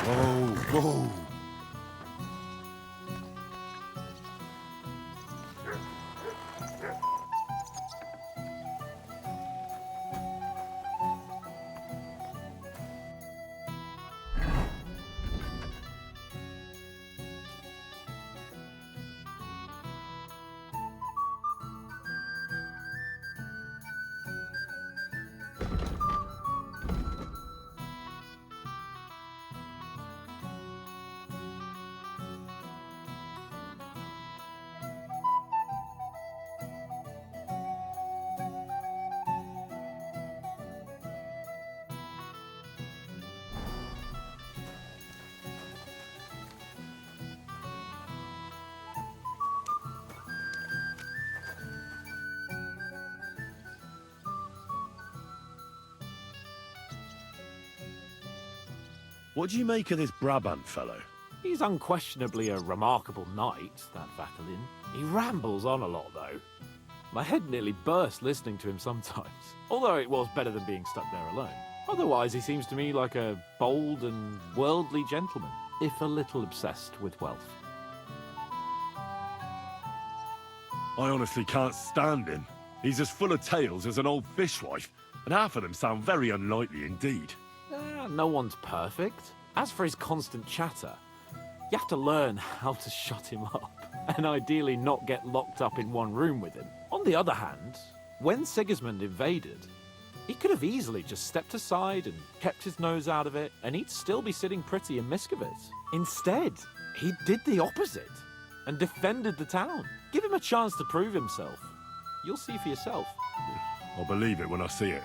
Whoa, whoa. What do you make of this Brabant fellow? He's unquestionably a remarkable knight, that Vatalin. He rambles on a lot, though. My head nearly burst listening to him sometimes, although it was better than being stuck there alone. Otherwise, he seems to me like a bold and worldly gentleman, if a little obsessed with wealth. I honestly can't stand him. He's as full of tales as an old fishwife, and half of them sound very unlikely indeed. No one's perfect. As for his constant chatter, you have to learn how to shut him up, and ideally not get locked up in one room with him. On the other hand, when Sigismund invaded, he could have easily just stepped aside and kept his nose out of it, and he'd still be sitting pretty in Miskovitz. Instead, he did the opposite and defended the town. Give him a chance to prove himself. You'll see for yourself. I'll believe it when I see it.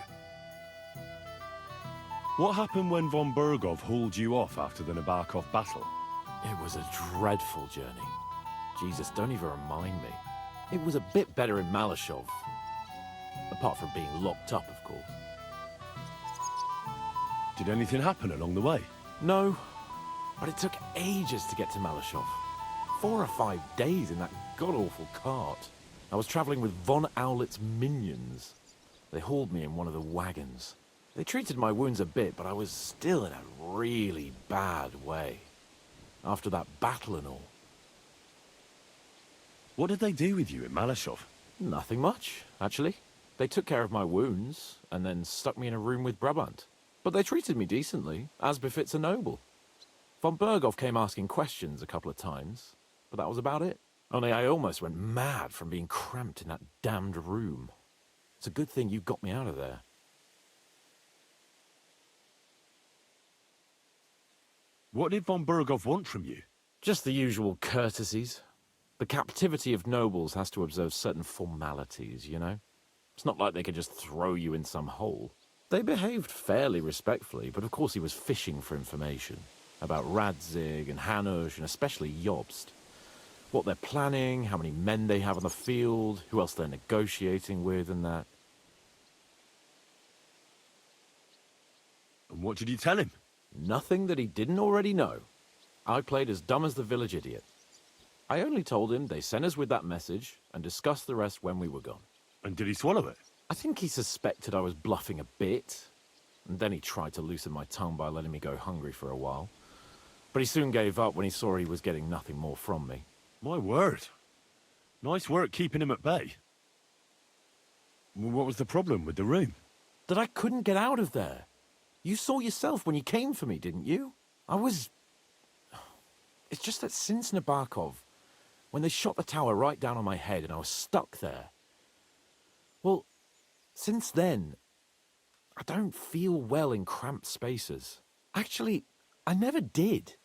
What happened when von Bergov hauled you off after the Nabokov battle? It was a dreadful journey. Jesus, don't even remind me. It was a bit better in Malashov. Apart from being locked up, of course. Did anything happen along the way? No, but it took ages to get to Malashov. 4 or 5 days in that god-awful cart. I was traveling with von Owlet's minions. They hauled me in one of the wagons. They treated my wounds a bit, but I was still in a really bad way. After that battle and all. What did they do with you in Malashov? Nothing much, actually. They took care of my wounds, and then stuck me in a room with Brabant. But they treated me decently, as befits a noble. Von Bergov came asking questions a couple of times, but that was about it. Only I almost went mad from being cramped in that damned room. It's a good thing you got me out of there. What did von Bergov want from you? Just the usual courtesies. The captivity of nobles has to observe certain formalities, you know? It's not like they could just throw you in some hole. They behaved fairly respectfully, but of course he was fishing for information. About Radzig and Hanush, and especially Jobst. What they're planning, how many men they have on the field, who else they're negotiating with, and that. And what did you tell him? Nothing that he didn't already know. I played as dumb as the village idiot. I only told him they sent us with that message and discussed the rest when we were gone. And did he swallow it? I think he suspected I was bluffing a bit, and then he tried to loosen my tongue by letting me go hungry for a while. But he soon gave up when he saw he was getting nothing more from me. My word. Nice work keeping him at bay. What was the problem with the room? That I couldn't get out of there. You saw yourself when you came for me, didn't you? It's just that since Nabokov, when they shot the tower right down on my head and I was stuck there. Well, since then, I don't feel well in cramped spaces. Actually, I never did.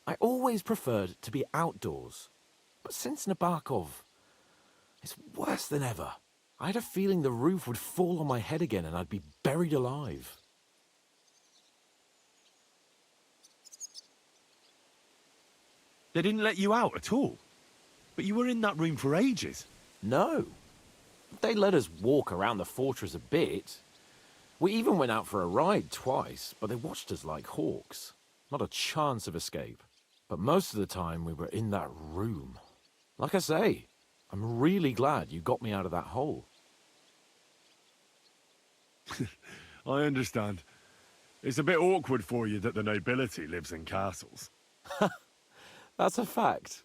I always preferred to be outdoors. But since Nabokov, it's worse than ever. I had a feeling the roof would fall on my head again and I'd be buried alive. They didn't let you out at all? But you were in that room for ages. No. They let us walk around the fortress a bit. We even went out for a ride twice, but they watched us like hawks. Not a chance of escape. But most of the time we were in that room. Like I say, I'm really glad you got me out of that hole. I understand. It's a bit awkward for you that the nobility lives in castles. That's a fact.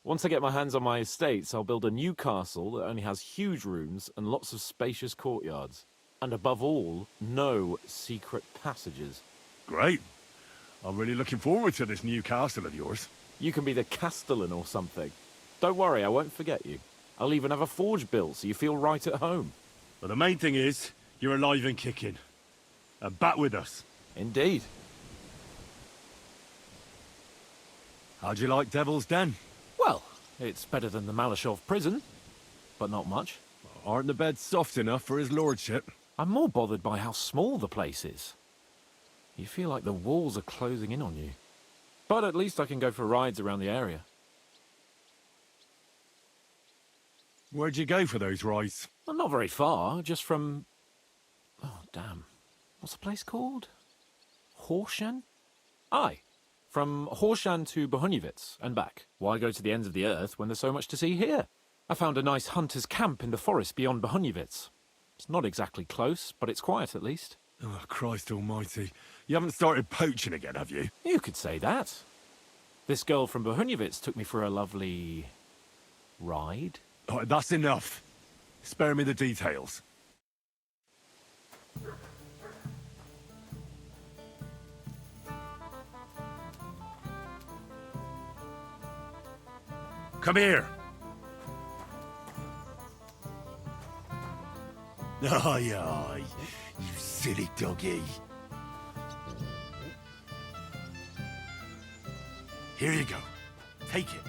Once I get my hands on my estates, I'll build a new castle that only has huge rooms and lots of spacious courtyards. And above all, no secret passages. Great. I'm really looking forward to this new castle of yours. You can be the castellan or something. Don't worry, I won't forget you. I'll even have a forge built so you feel right at home. But the main thing is, you're alive and kicking. And back with us. Indeed. How'd you like Devil's Den? Well, it's better than the Malashov prison, but not much. Aren't the beds soft enough for his lordship? I'm more bothered by how small the place is. You feel like the walls are closing in on you. But at least I can go for rides around the area. Where'd you go for those rides? Well, not very far, just from... Oh, damn. What's the place called? Horshan? Aye. From Horshan to Bohuniwitz and back. Why go to the ends of the earth when there's so much to see here? I found a nice hunter's camp in the forest beyond Bohuniwitz. It's not exactly close, but it's quiet at least. Oh, Christ almighty. You haven't started poaching again, have you? You could say that. This girl from Bohuniwitz took me for a lovely... ride? Oh, that's enough. Spare me the details. Come here. Aye, aye, you silly doggy. Here you go. Take it.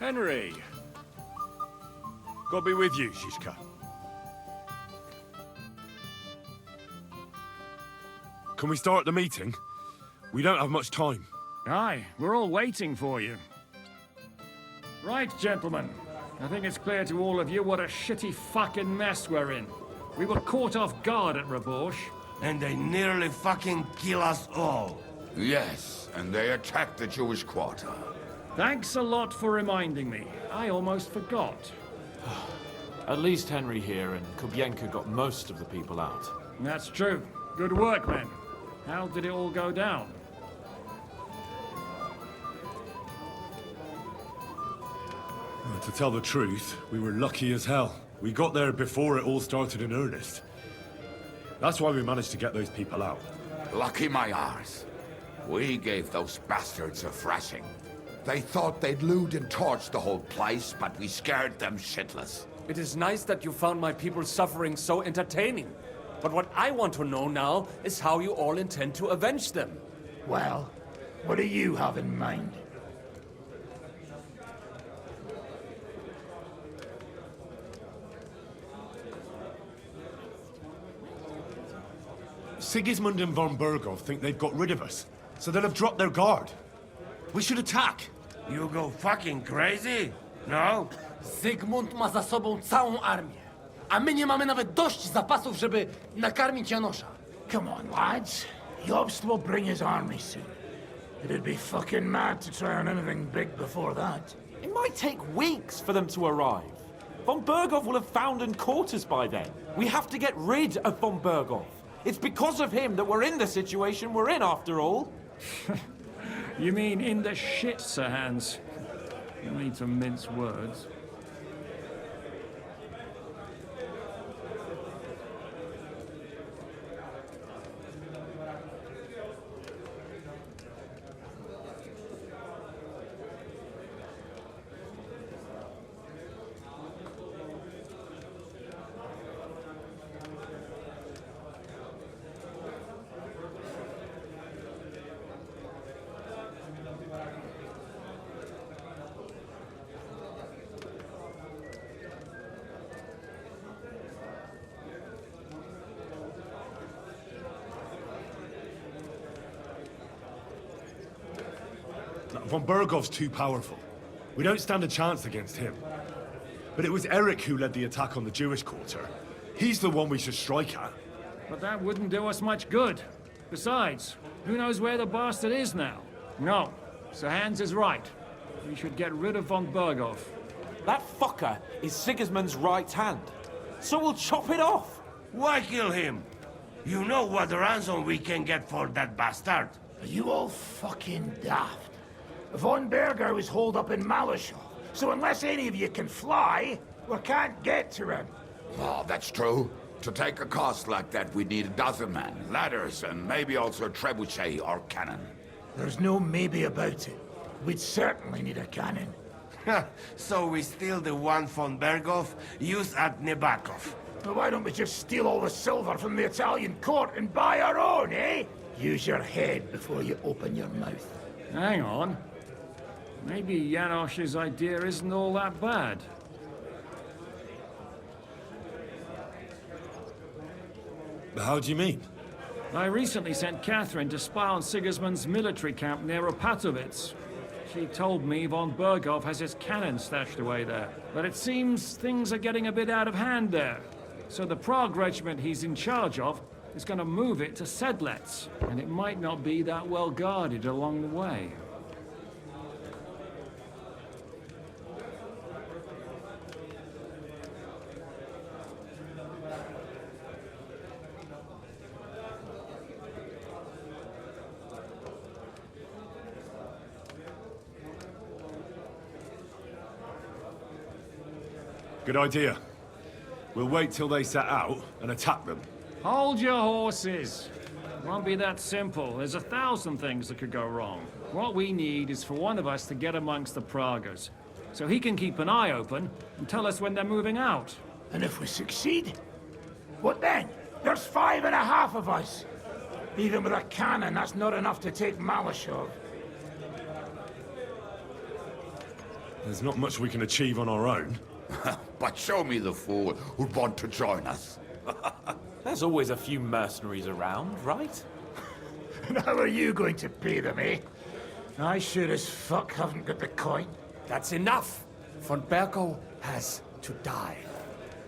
Henry! God be with you, Shishka. Can we start the meeting? We don't have much time. Aye, we're all waiting for you. Right, gentlemen. I think it's clear to all of you what a shitty fucking mess we're in. We were caught off guard at Rabosh. And they nearly fucking kill us all. Yes, and they attacked the Jewish quarter. Thanks a lot for reminding me. I almost forgot. At least Henry here and Kubienka got most of the people out. That's true. Good work, men. How did it all go down? Well, to tell the truth, we were lucky as hell. We got there before it all started in earnest. That's why we managed to get those people out. Lucky my arse. We gave those bastards a thrashing. They thought they'd loot and torch the whole place, but we scared them shitless. It is nice that you found my people's suffering so entertaining. But what I want to know now is how you all intend to avenge them. Well, what do you have in mind? Sigismund and von Bergov think they've got rid of us, so they'll have dropped their guard. We should attack. You go fucking crazy? No? Zygmunt ma za sobą całą armię, a my nie mamy nawet dość zapasów, żeby nakarmić Janosza. Come on, lads. Jobst will bring his army soon. It'd be fucking mad to try on anything big before that. It might take weeks for them to arrive. Von Bergov will have found and caught us by then. We have to get rid of von Bergov. It's because of him that we're in the situation we're in, after all. You mean in the shit, Sir Hans? No need to mince words. Von Bergov's too powerful. We don't stand a chance against him. But it was Eric who led the attack on the Jewish quarter. He's the one we should strike at. But that wouldn't do us much good. Besides, who knows where the bastard is now? No, Sir Hans is right. We should get rid of von Bergov. That fucker is Sigismund's right hand. So we'll chop it off. Why kill him? You know what ransom we can get for that bastard. Are you all fucking daft? Von Berger was holed up in Malishal, so unless any of you can fly, we can't get to him. Oh, that's true. To take a cost like that, we'd need a dozen men, ladders, and maybe also a trebuchet or cannon. There's no maybe about it. We'd certainly need a cannon. So we steal the one von Bergov, use at Nebakov. Well, why don't we just steal all the silver from the Italian court and buy our own, eh? Use your head before you open your mouth. Hang on. Maybe Janosch's idea isn't all that bad. How do you mean? I recently sent Catherine to spy on Sigismund's military camp near Opatovitz. She told me von Bergov has his cannon stashed away there. But it seems things are getting a bit out of hand there. So the Prague regiment he's in charge of is going to move it to Sedlec. And it might not be that well guarded along the way. Good idea. We'll wait till they set out and attack them. Hold your horses. It won't be that simple. There's 1,000 things that could go wrong. What we need is for one of us to get amongst the Praguers, so he can keep an eye open and tell us when they're moving out. And if we succeed, what then? There's 5.5 of us. Even with a cannon, that's not enough to take Malashov. There's not much we can achieve on our own. But show me the fool who'd want to join us. There's always a few mercenaries around, right? And how are you going to pay them, eh? I sure as fuck haven't got the coin. That's enough! Von Bergo has to die.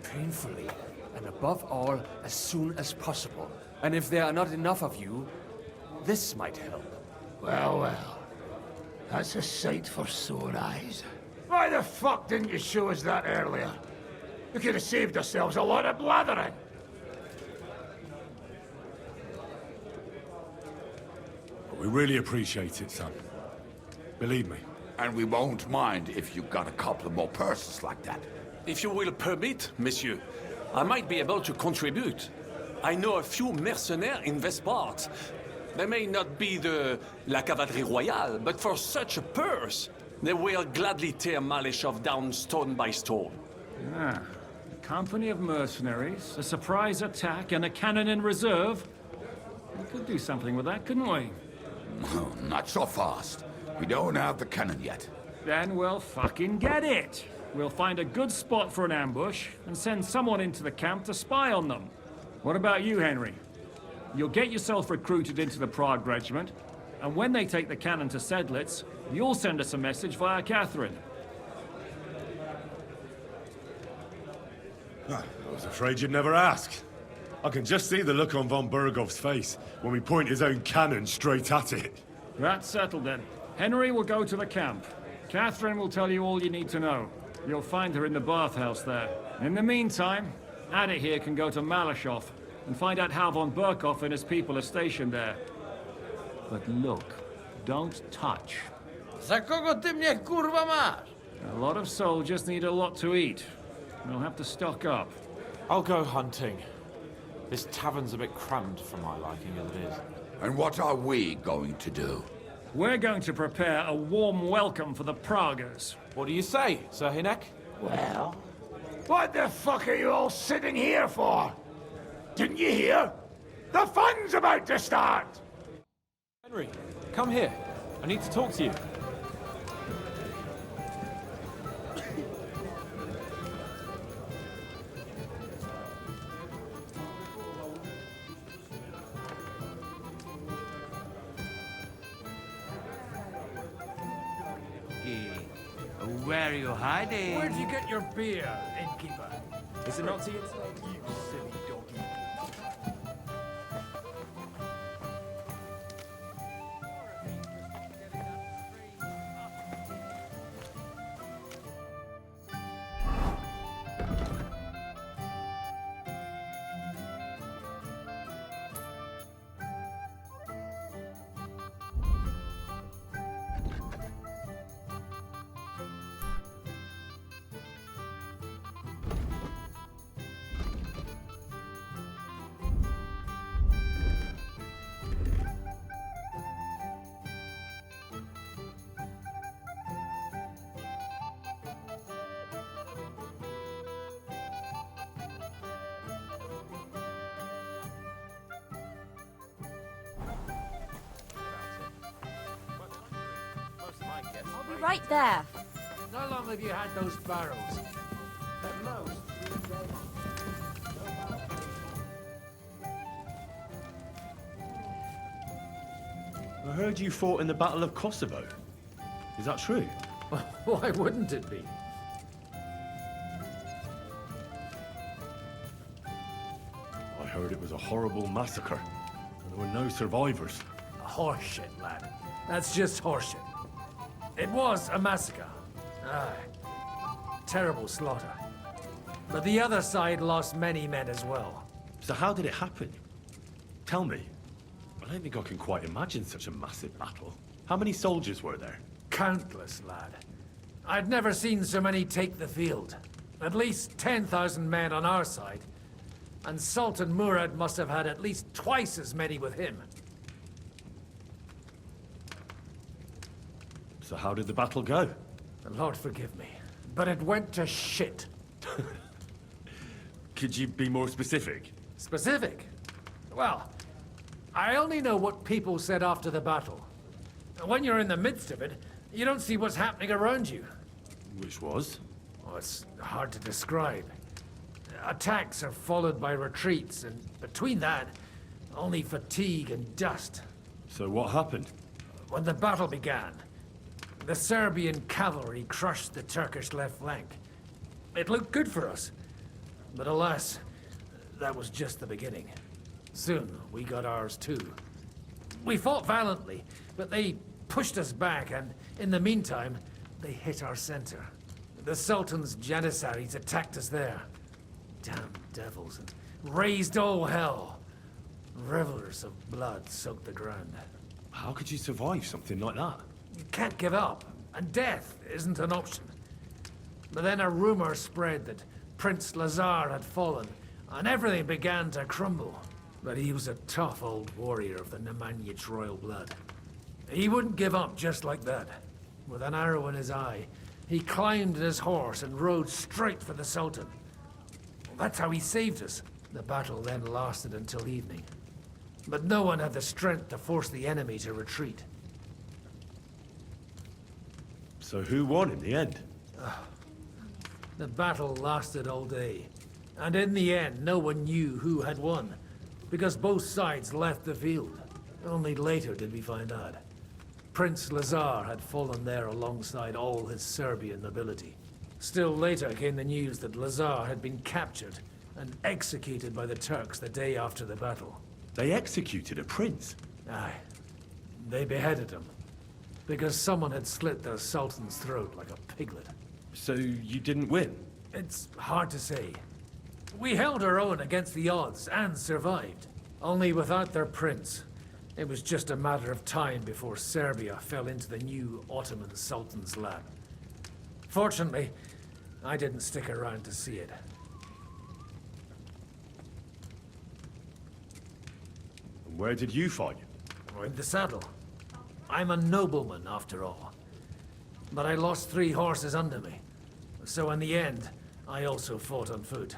Painfully, and above all, as soon as possible. And if there are not enough of you, this might help. Well, well. That's a sight for sore eyes. Why the fuck didn't you show us that earlier? We could have saved ourselves a lot of blathering. We really appreciate it, son. Believe me. And we won't mind if you got a couple more purses like that. If you will permit, monsieur, I might be able to contribute. I know a few mercenaires in this part. They may not be La Cavalerie Royale, but for such a purse, they will gladly tear Malishov down stone by stone. Ah, a company of mercenaries, a surprise attack, and a cannon in reserve. We could do something with that, couldn't we? Oh, not so fast. We don't have the cannon yet. Then we'll fucking get it. We'll find a good spot for an ambush and send someone into the camp to spy on them. What about you, Henry? You'll get yourself recruited into the Prague regiment, and when they take the cannon to Sedlitz, you'll send us a message via Catherine. I was afraid you'd never ask. I can just see the look on von Bergov's face when we point his own cannon straight at it. That's settled then. Henry will go to the camp. Catherine will tell you all you need to know. You'll find her in the bathhouse there. In the meantime, Ada here can go to Malishov and find out how von Berkov and his people are stationed there. But look, don't touch. Za kogo ty mnie kurwa masz? A lot of soldiers need a lot to eat. We'll have to stock up. I'll go hunting. This tavern's a bit crammed for my liking as it is. And what are we going to do? We're going to prepare a warm welcome for the Praguers. What do you say, Sir Hinek? Well, what the fuck are you all sitting here for? Didn't you hear? The fun's about to start! Henry, come here. I need to talk to you. Where are you hiding? Where'd you get your beer, innkeeper? Is it not to you? You silly donkey. I'll be right there. How long have you had those barrels? At most, 3 days. I heard you fought in the Battle of Kosovo. Is that true? Why wouldn't it be? I heard it was a horrible massacre. And there were no survivors. Horseshit, lad. That's just horseshit. It was a massacre. Aye. Terrible slaughter. But the other side lost many men as well. So how did it happen? Tell me. I don't think I can quite imagine such a massive battle. How many soldiers were there? Countless, lad. I'd never seen so many take the field. At least 10,000 men on our side. And Sultan Murad must have had at least twice as many with him. So how did the battle go? The Lord forgive me, but it went to shit. Could you be more specific? Specific? Well, I only know what people said after the battle. When you're in the midst of it, you don't see what's happening around you. Which was? Oh, it's hard to describe. Attacks are followed by retreats, and between that, only fatigue and dust. So what happened? When the battle began, the Serbian cavalry crushed the Turkish left flank. It looked good for us, but alas, that was just the beginning. Soon, we got ours too. We fought valiantly, but they pushed us back, and in the meantime, they hit our center. The Sultan's Janissaries attacked us there. Damn devils, and raised all hell. Rivers of blood soaked the ground. How could you survive something like that? You can't give up, and death isn't an option. But then a rumor spread that Prince Lazar had fallen, and everything began to crumble. But he was a tough old warrior of the Nemanjic royal blood. He wouldn't give up just like that. With an arrow in his eye, he climbed his horse and rode straight for the Sultan. That's how he saved us. The battle then lasted until evening. But no one had the strength to force the enemy to retreat. So who won in the end? The battle lasted all day. And in the end, no one knew who had won, because both sides left the field. Only later did we find out. Prince Lazar had fallen there alongside all his Serbian nobility. Still later came the news that Lazar had been captured and executed by the Turks the day after the battle. They executed a prince? Aye. They beheaded him, because someone had slit the Sultan's throat like a piglet. So you didn't win? It's hard to say. We held our own against the odds and survived. Only without their prince. It was just a matter of time before Serbia fell into the new Ottoman Sultan's lap. Fortunately, I didn't stick around to see it. And where did you fight? Or in the saddle. I'm a nobleman, after all. But I lost 3 horses under me. So in the end, I also fought on foot.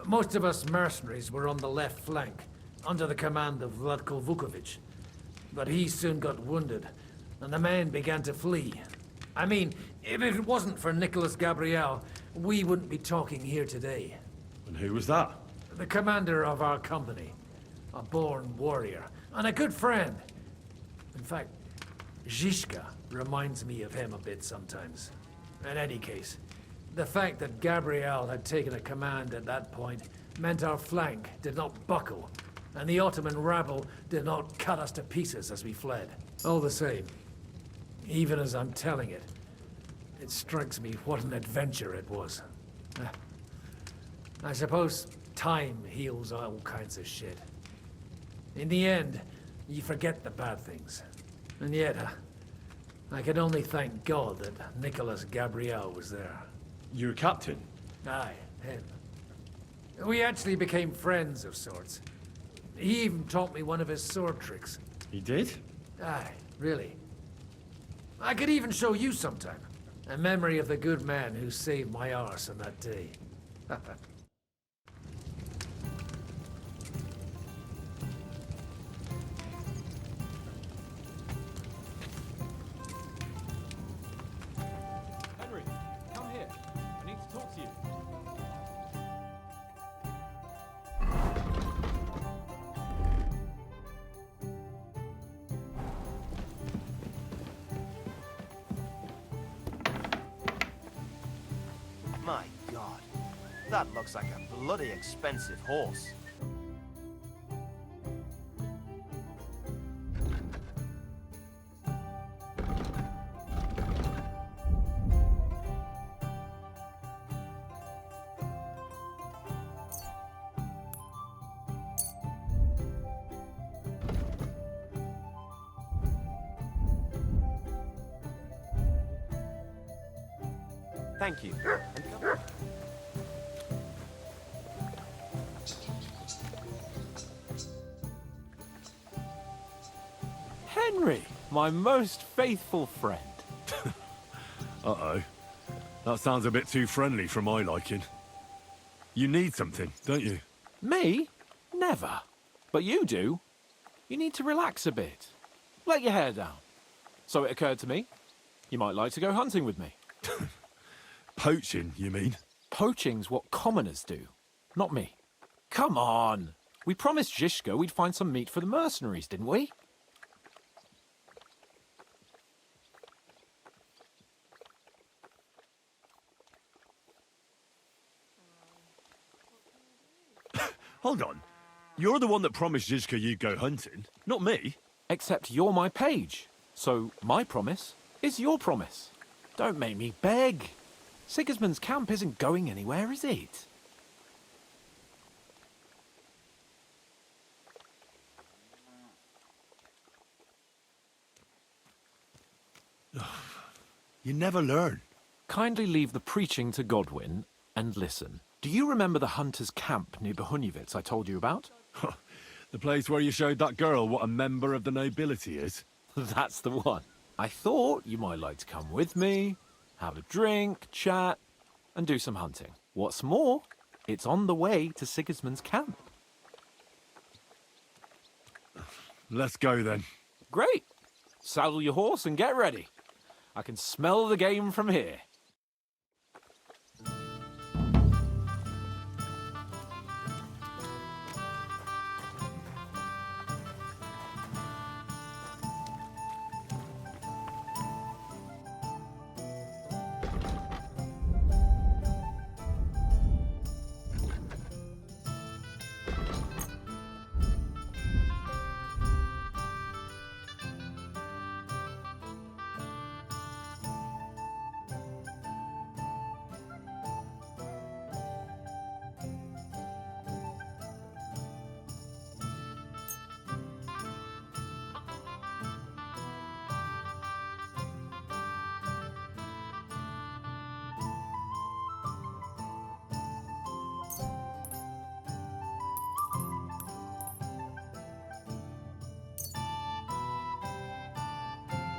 Most of us mercenaries were on the left flank, under the command of Vlatko Vukovic. But he soon got wounded, and the men began to flee. I mean, if it wasn't for Nicholas Gabriel, we wouldn't be talking here today. And who was that? The commander of our company. A born warrior, and a good friend. In fact, Zizka reminds me of him a bit sometimes. In any case, the fact that Gabriel had taken a command at that point meant our flank did not buckle, and the Ottoman rabble did not cut us to pieces as we fled. All the same, even as I'm telling it, it strikes me what an adventure it was. I suppose time heals all kinds of shit. In the end, you forget the bad things. And yet, I can only thank God that Nicholas Gabriel was there. You're a captain? Aye, him. We actually became friends of sorts. He even taught me one of his sword tricks. He did? Aye, really. I could even show you sometime. A memory of the good man who saved my arse on that day. Henry, come here. I need to talk to you. My God, that looks like a bloody expensive horse. Thank you. Henry, my most faithful friend. Uh-oh. That sounds a bit too friendly for my liking. You need something, don't you? Me? Never. But you do. You need to relax a bit. Let your hair down. So it occurred to me, you might like to go hunting with me. Poaching, you mean? Poaching's what commoners do, not me. Come on! We promised Zizka we'd find some meat for the mercenaries, didn't we? Hold on. You're the one that promised Zizka you'd go hunting, not me. Except you're my page. So my promise is your promise. Don't make me beg. Sigismund's camp isn't going anywhere, is it? You never learn. Kindly leave the preaching to Godwin and listen. Do you remember the hunter's camp near Bohuniewicz I told you about? The place where you showed that girl what a member of the nobility is? That's the one. I thought you might like to come with me, have a drink, chat, and do some hunting. What's more, it's on the way to Sigismund's camp. Let's go then. Great. Saddle your horse and get ready. I can smell the game from here.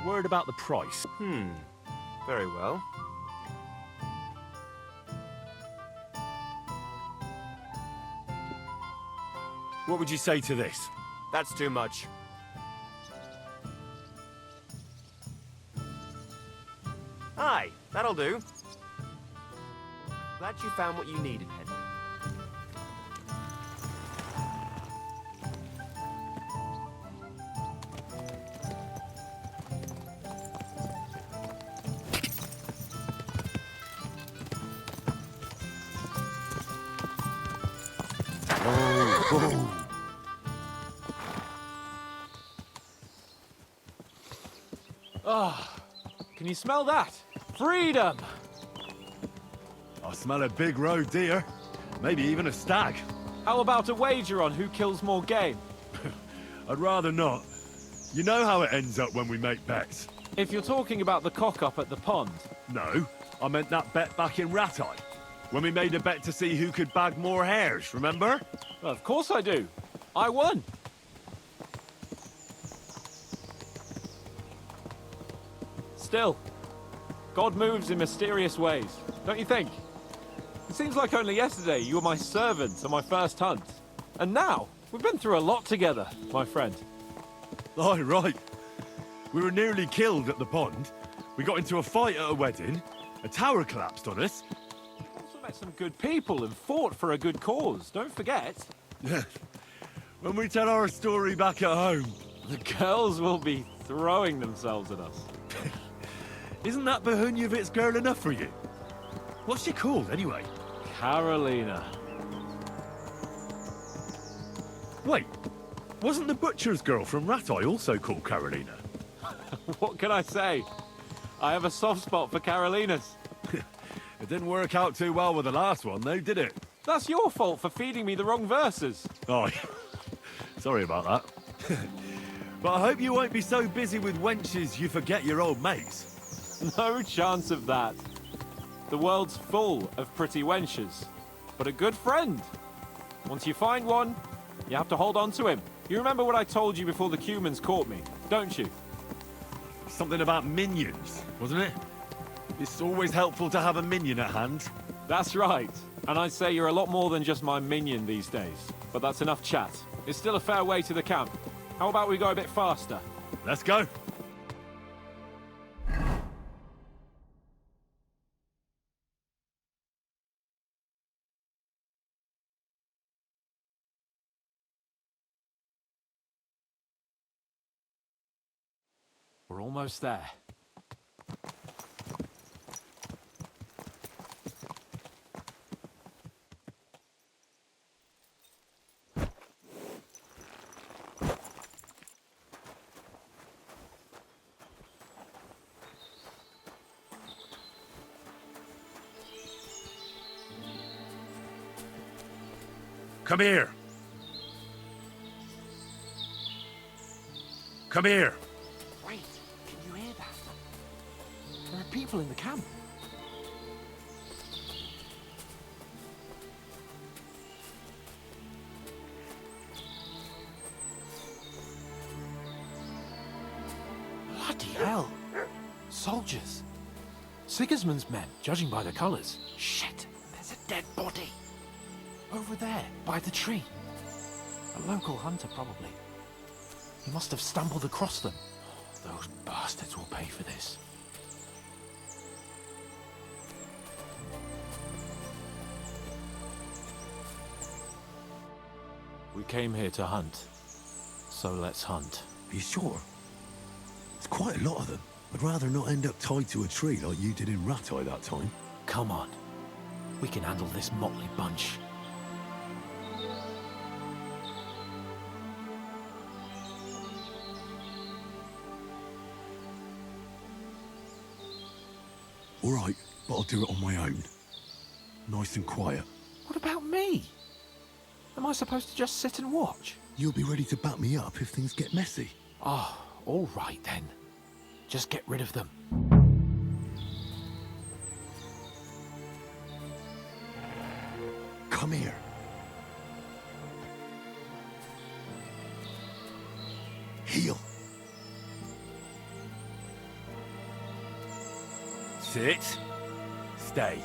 Word about the price. Very well. What would you say to this? That's too much. Aye, that'll do. Glad you found what you needed, Henry. Can you smell that? Freedom! I smell a big roe deer. Maybe even a stag. How about a wager on who kills more game? I'd rather not. You know how it ends up when we make bets. If you're talking about the cock-up at the pond. No, I meant that bet back in Ratai. When we made a bet to see who could bag more hares, remember? Well, of course I do. I won. Still, God moves in mysterious ways, don't you think? It seems like only yesterday you were my servant on my first hunt. And now, we've been through a lot together, my friend. Oh, right. We were nearly killed at the pond. We got into a fight at a wedding. A tower collapsed on us. Also met some good people and fought for a good cause, don't forget. When we tell our story back at home. The girls will be throwing themselves at us. Isn't that Bohuniewicz girl enough for you? What's she called, anyway? Carolina. Wait, wasn't the butcher's girl from Ratai also called Carolina? What can I say? I have a soft spot for Carolinas. It didn't work out too well with the last one, though, did it? That's your fault for feeding me the wrong verses. Oh, sorry about that. But I hope you won't be so busy with wenches you forget your old mates. No chance of that. The world's full of pretty wenches. But a good friend. Once you find one, you have to hold on to him. You remember what I told you before the Cumans caught me, don't you? Something about minions, wasn't it? It's always helpful to have a minion at hand. That's right. And I'd say you're a lot more than just my minion these days. But that's enough chat. It's still a fair way to the camp. How about we go a bit faster? Let's go. We're almost there. Come here. Come here. Wait, can you hear that? There are people in the camp. Bloody hell. Soldiers. Sigismund's men, judging by the colours. Shit, there's a dead body. Over there, by the tree. A local hunter, probably. He must have stumbled across them. Those bastards will pay for this. We came here to hunt. So let's hunt. Are you sure? It's quite a lot of them. I'd rather not end up tied to a tree like you did in Rattay that time. Come on. We can handle this motley bunch. All right, but I'll do it on my own. Nice and quiet. What about me? Am I supposed to just sit and watch? You'll be ready to back me up if things get messy. Oh, all right then. Just get rid of them. Come here. Heal. Sit. Stay.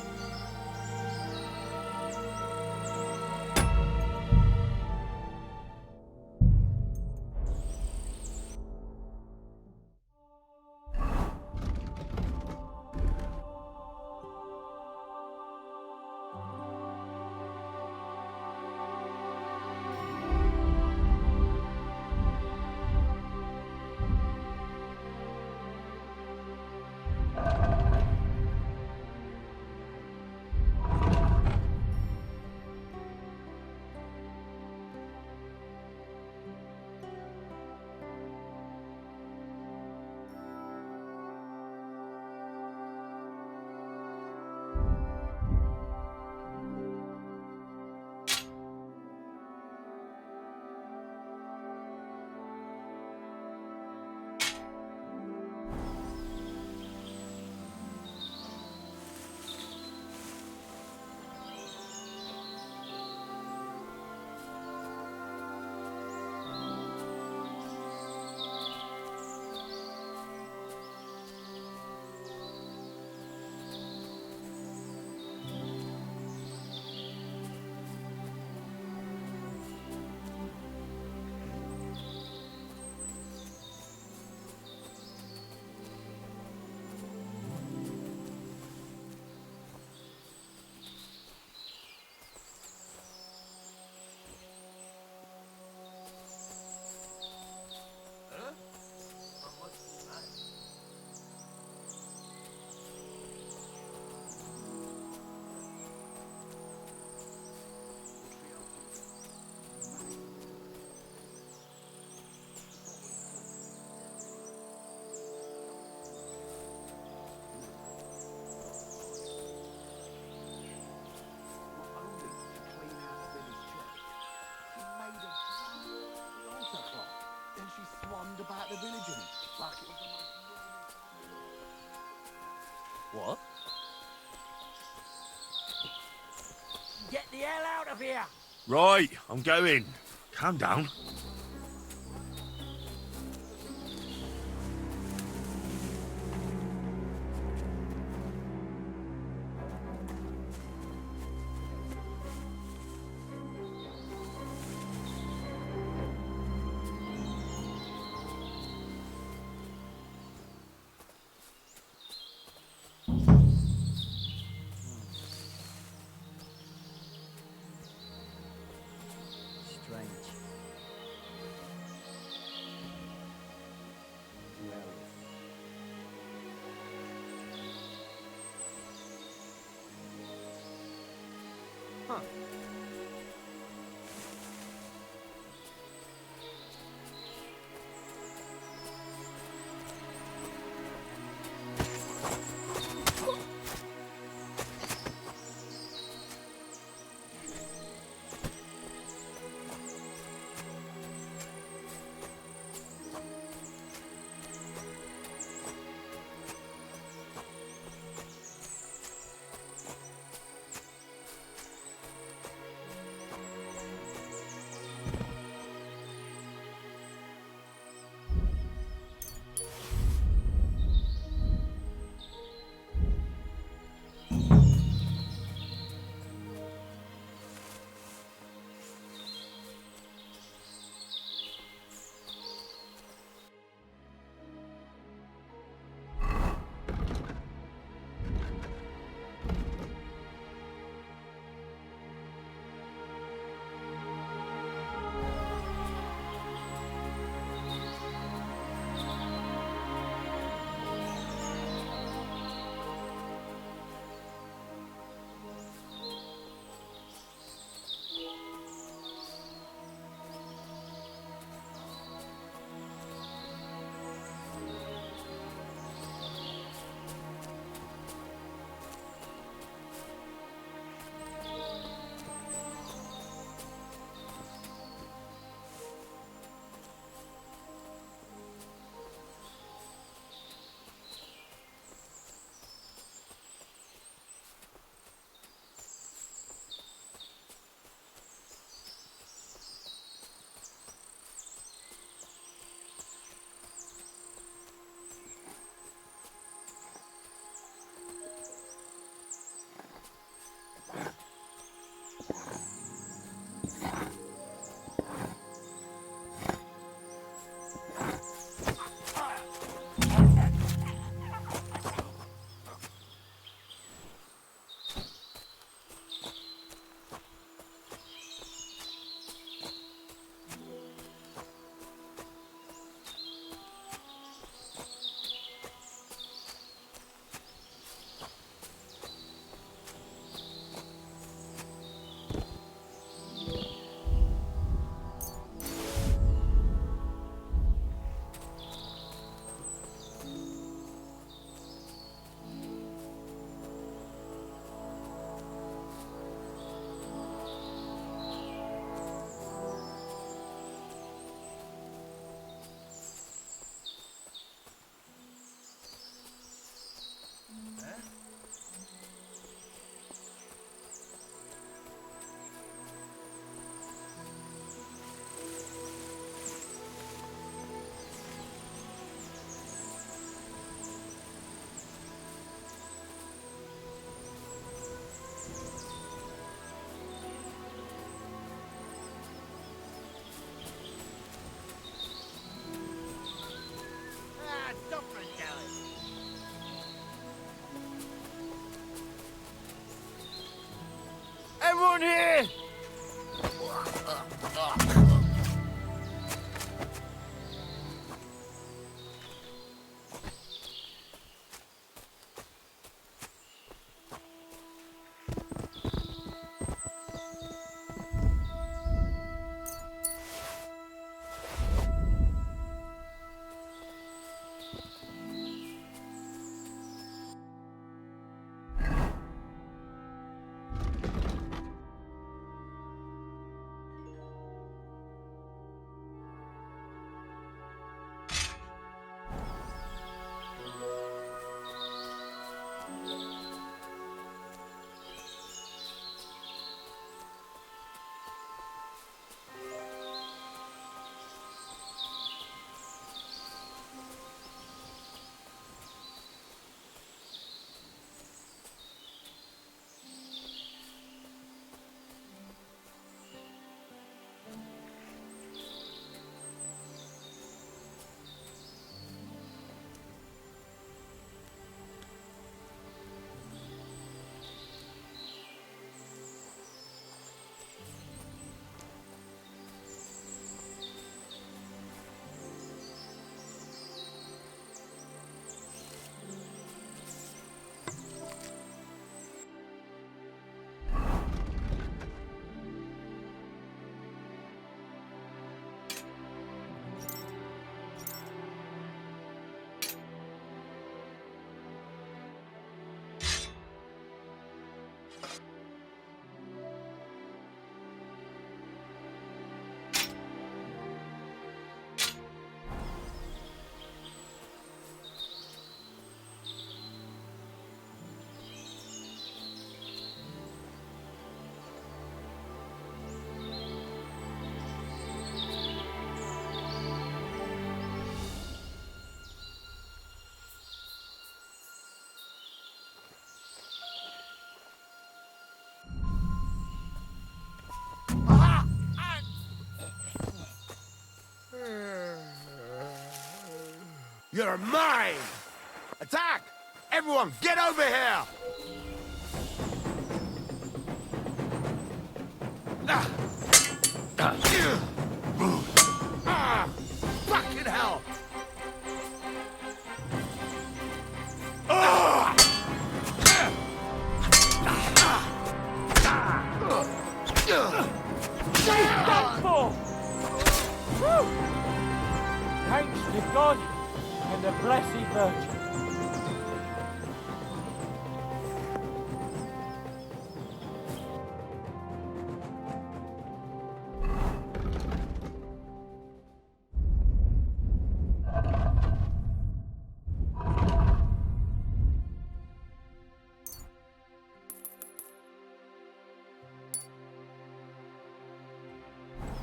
About the village in it, like it was the most... What? Get the hell out of here! Right, I'm going. Calm down. Everyone here! You're mine! Attack! Everyone, get over here! Fucking hell! Thanks to God and the Blessed Virgin.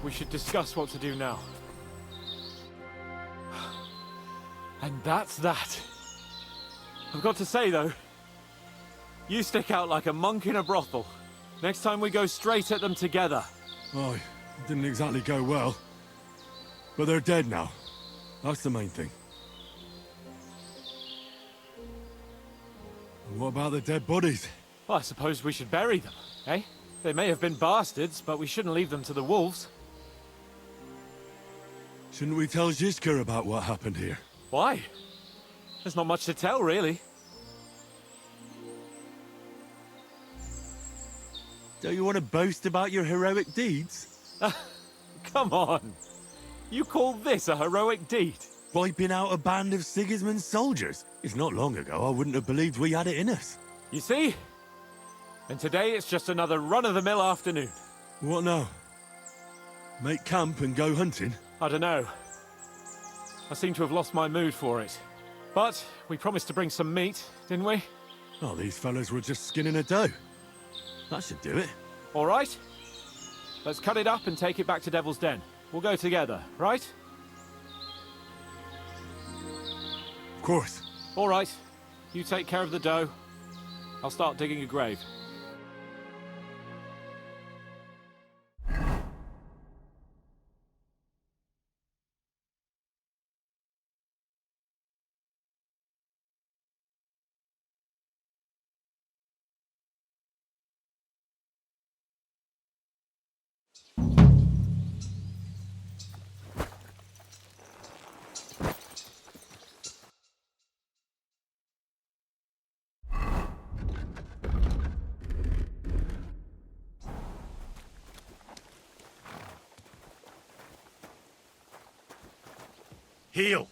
We should discuss what to do now. And that's that. I've got to say, though, you stick out like a monk in a brothel. Next time we go straight at them together. Oh, it didn't exactly go well. But they're dead now. That's the main thing. And what about the dead bodies? Well, I suppose we should bury them, eh? They may have been bastards, but we shouldn't leave them to the wolves. Shouldn't we tell Zizka about what happened here? Why? There's not much to tell, really. Don't you want to boast about your heroic deeds? Come on. You call this a heroic deed? Wiping out a band of Sigismund's soldiers? It's not long ago I wouldn't have believed we had it in us. You see? And today it's just another run-of-the-mill afternoon. What now? Make camp and go hunting? I don't know. I seem to have lost my mood for it. But we promised to bring some meat, didn't we? Oh, these fellas were just skinning a doe. That should do it. All right. Let's cut it up and take it back to Devil's Den. We'll go together, right? Of course. All right. You take care of the doe. I'll start digging a grave. Heal!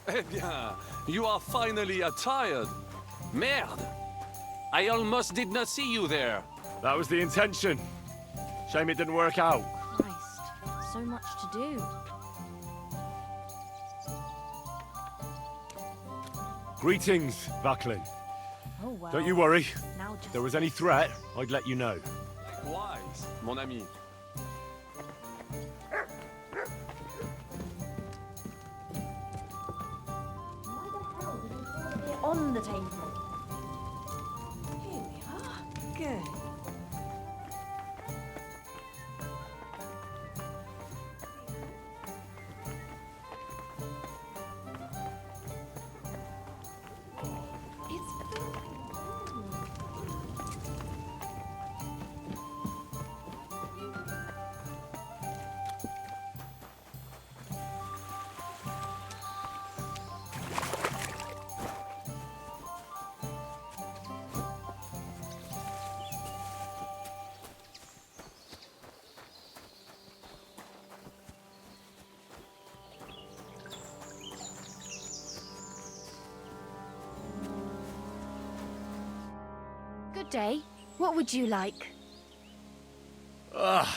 Eh bien, you are finally attired. Merde! I almost did not see you there. That was the intention. Shame it didn't work out. Christ, so much to do. Greetings, Vaclin. Oh well. Don't you worry. Now just If there was any threat, I'd let you know. Likewise, mon ami. on the table. Here we are. Good. Good day. What would you like? I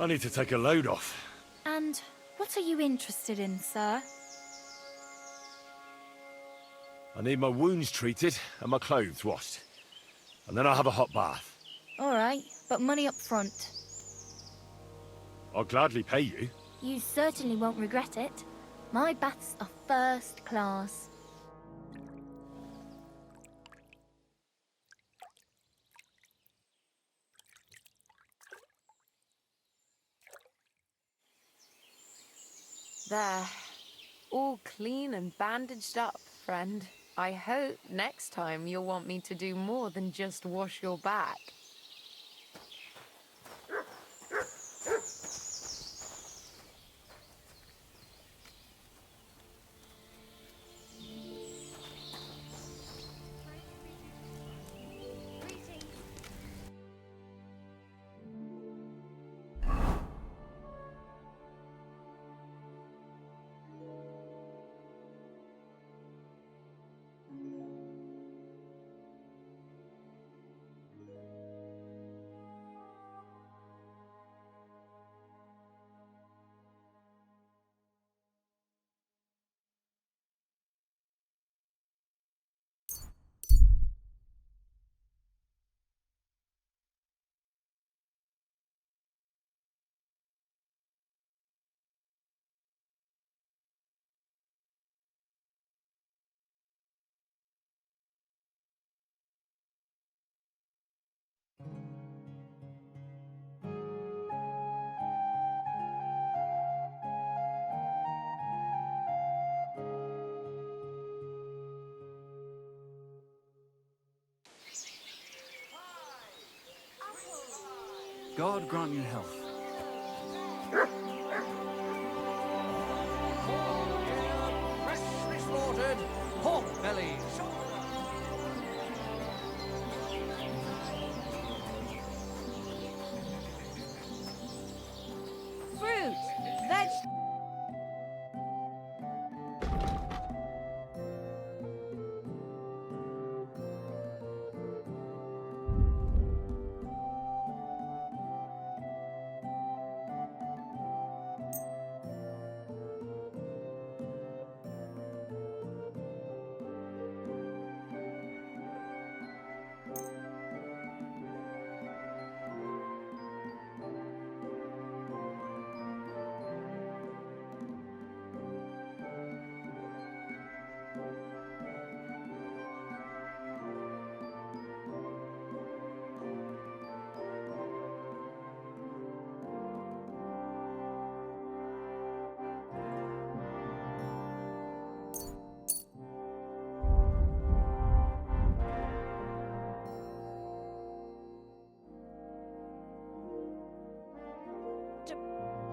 need to take a load off. And what are you interested in, sir? I need my wounds treated and my clothes washed. And then I'll have a hot bath. All right, but money up front. I'll gladly pay you. You certainly won't regret it. My baths are first class. There. All clean and bandaged up, friend. I hope next time you'll want me to do more than just wash your back. God grant you health. Freshly slaughtered pork bellies. Fruit! Veg...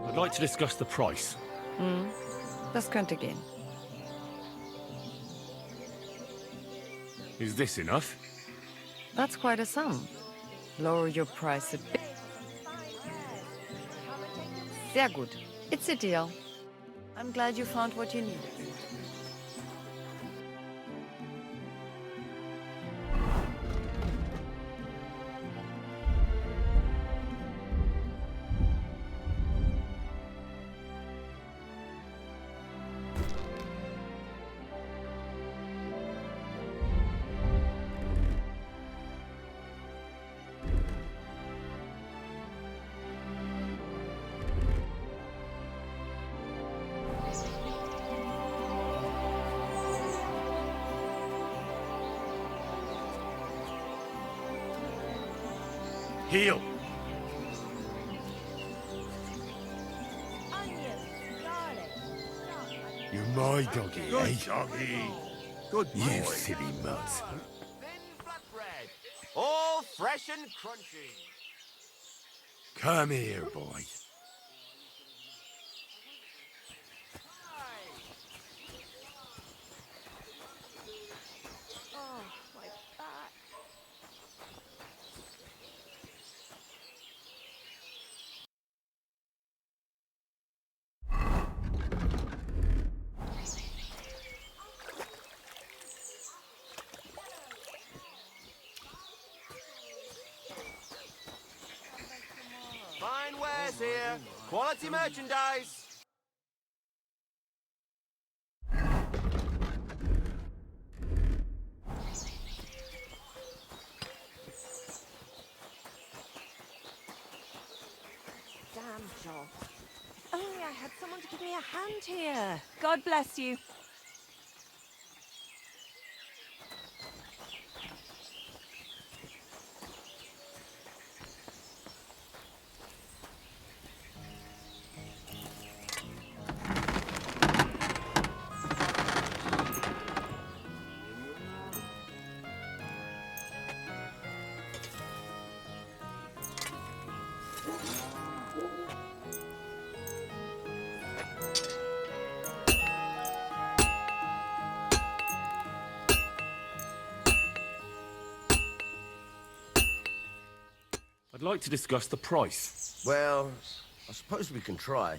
I'd like to discuss the price. Das könnte gehen. Is this enough? That's quite a sum. Lower your price a bit. Sehr gut. It's a deal. I'm glad you found what you needed. Heal! You're my doggy, eh? Doggy. Good You boy. silly mutt. Thin flatbread. All fresh and crunchy. Come here, boy. Oh, my back. Merchandise here. Quality merchandise. Damn job. If only I had someone to give me a hand here. God bless you. I'd like to discuss the price. Well, I suppose we can try.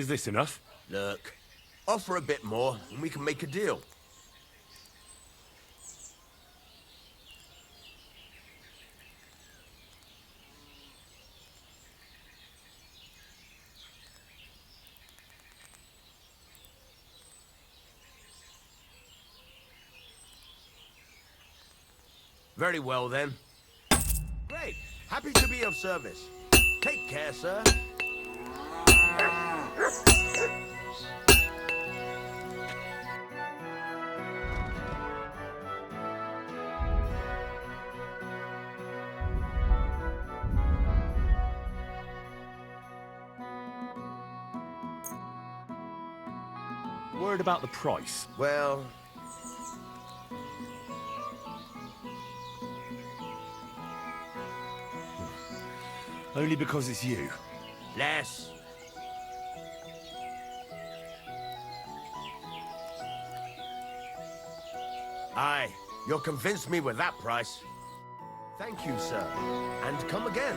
Is this enough? Look, offer a bit more and we can make a deal. Very well, then. Great. Happy to be of service. Take care, sir. Worried about the price? Well... Only because it's you. Less. Aye, you're convinced me with that price. Thank you, sir. And come again.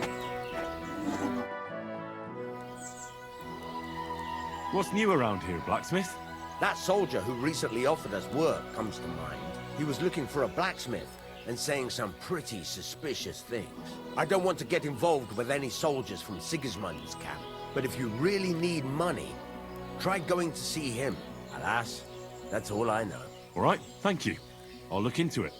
What's new around here, blacksmith? That soldier who recently offered us work comes to mind. He was looking for a blacksmith and saying some pretty suspicious things. I don't want to get involved with any soldiers from Sigismund's camp, but if you really need money, try going to see him. Alas, that's all I know. All right, thank you. I'll look into it.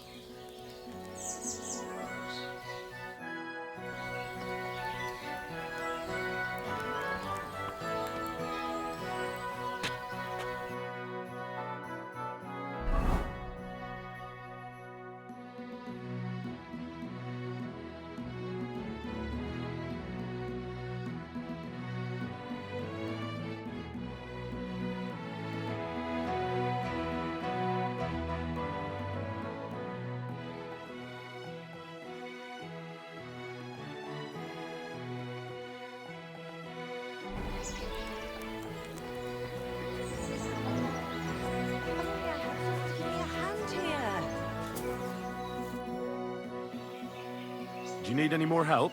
Do you need any more help?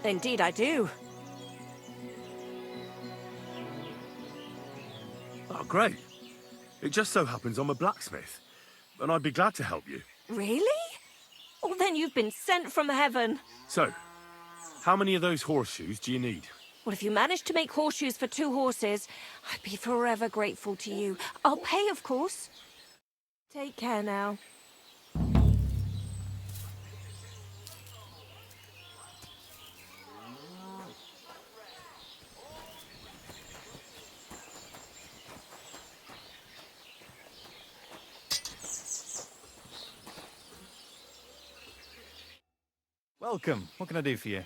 Indeed I do. Oh, great. It just so happens I'm a blacksmith, and I'd be glad to help you. Really? Well, then you've been sent from heaven. So, how many of those horseshoes do you need? Well, if you manage to make horseshoes for 2 horses, I'd be forever grateful to you. I'll pay, of course. Take care now. Welcome. What can I do for you?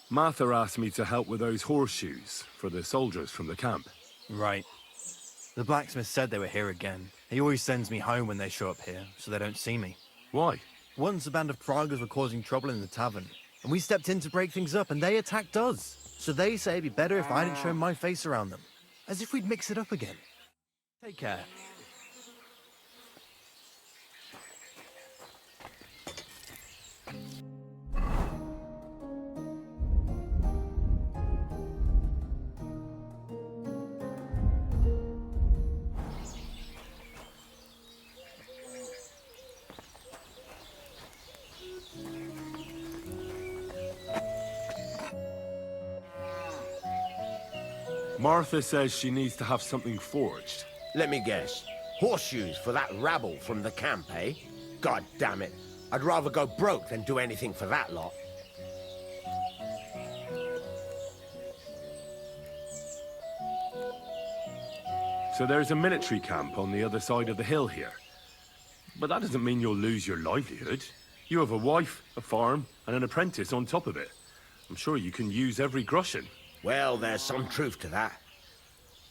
Martha asked me to help with those horseshoes for the soldiers from the camp. Right. The blacksmith said they were here again. He always sends me home when they show up here, so they don't see me. Why? Once a band of Pragas were causing trouble in the tavern, and we stepped in to break things up, and they attacked us. So they say it'd be better if I didn't show my face around them. As if we'd mix it up again. Take care. Martha says she needs to have something forged. Let me guess. Horseshoes for that rabble from the camp, eh? God damn it. I'd rather go broke than do anything for that lot. So there's a military camp on the other side of the hill here. But that doesn't mean you'll lose your livelihood. You have a wife, a farm, and an apprentice on top of it. I'm sure you can use every groschen. Well, there's some truth to that.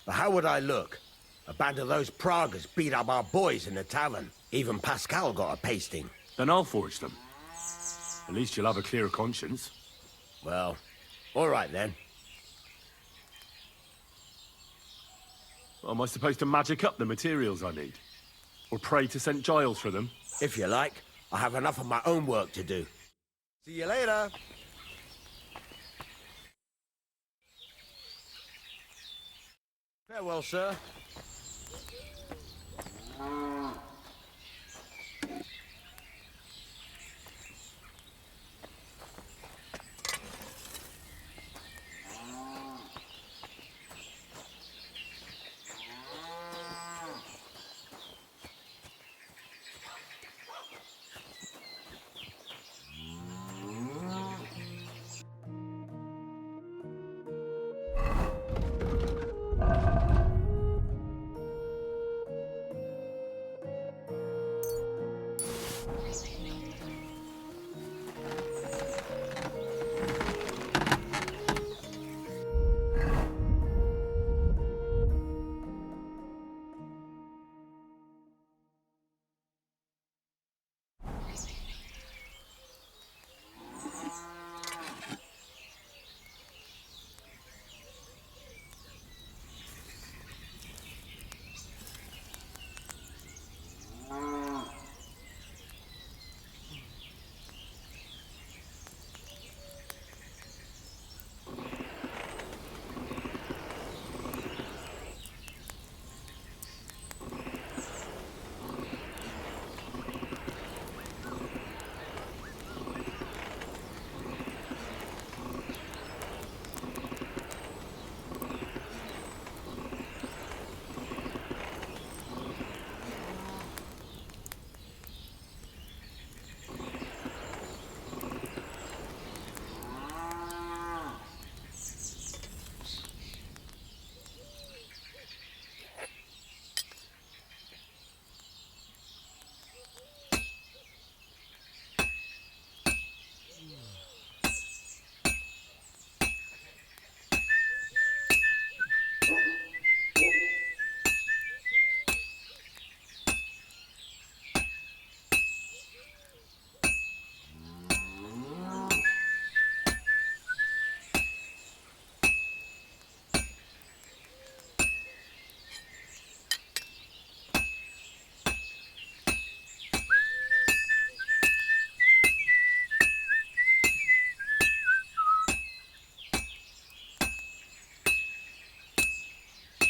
But how would I look? A band of those Pragas beat up our boys in the tavern. Even Pascal got a pasting. Then I'll forge them. At least you'll have a clear conscience. Well, all right then. Am I supposed to magic up the materials I need? Or pray to St. Giles for them? If you like. I have enough of my own work to do. See you later. Farewell, sir.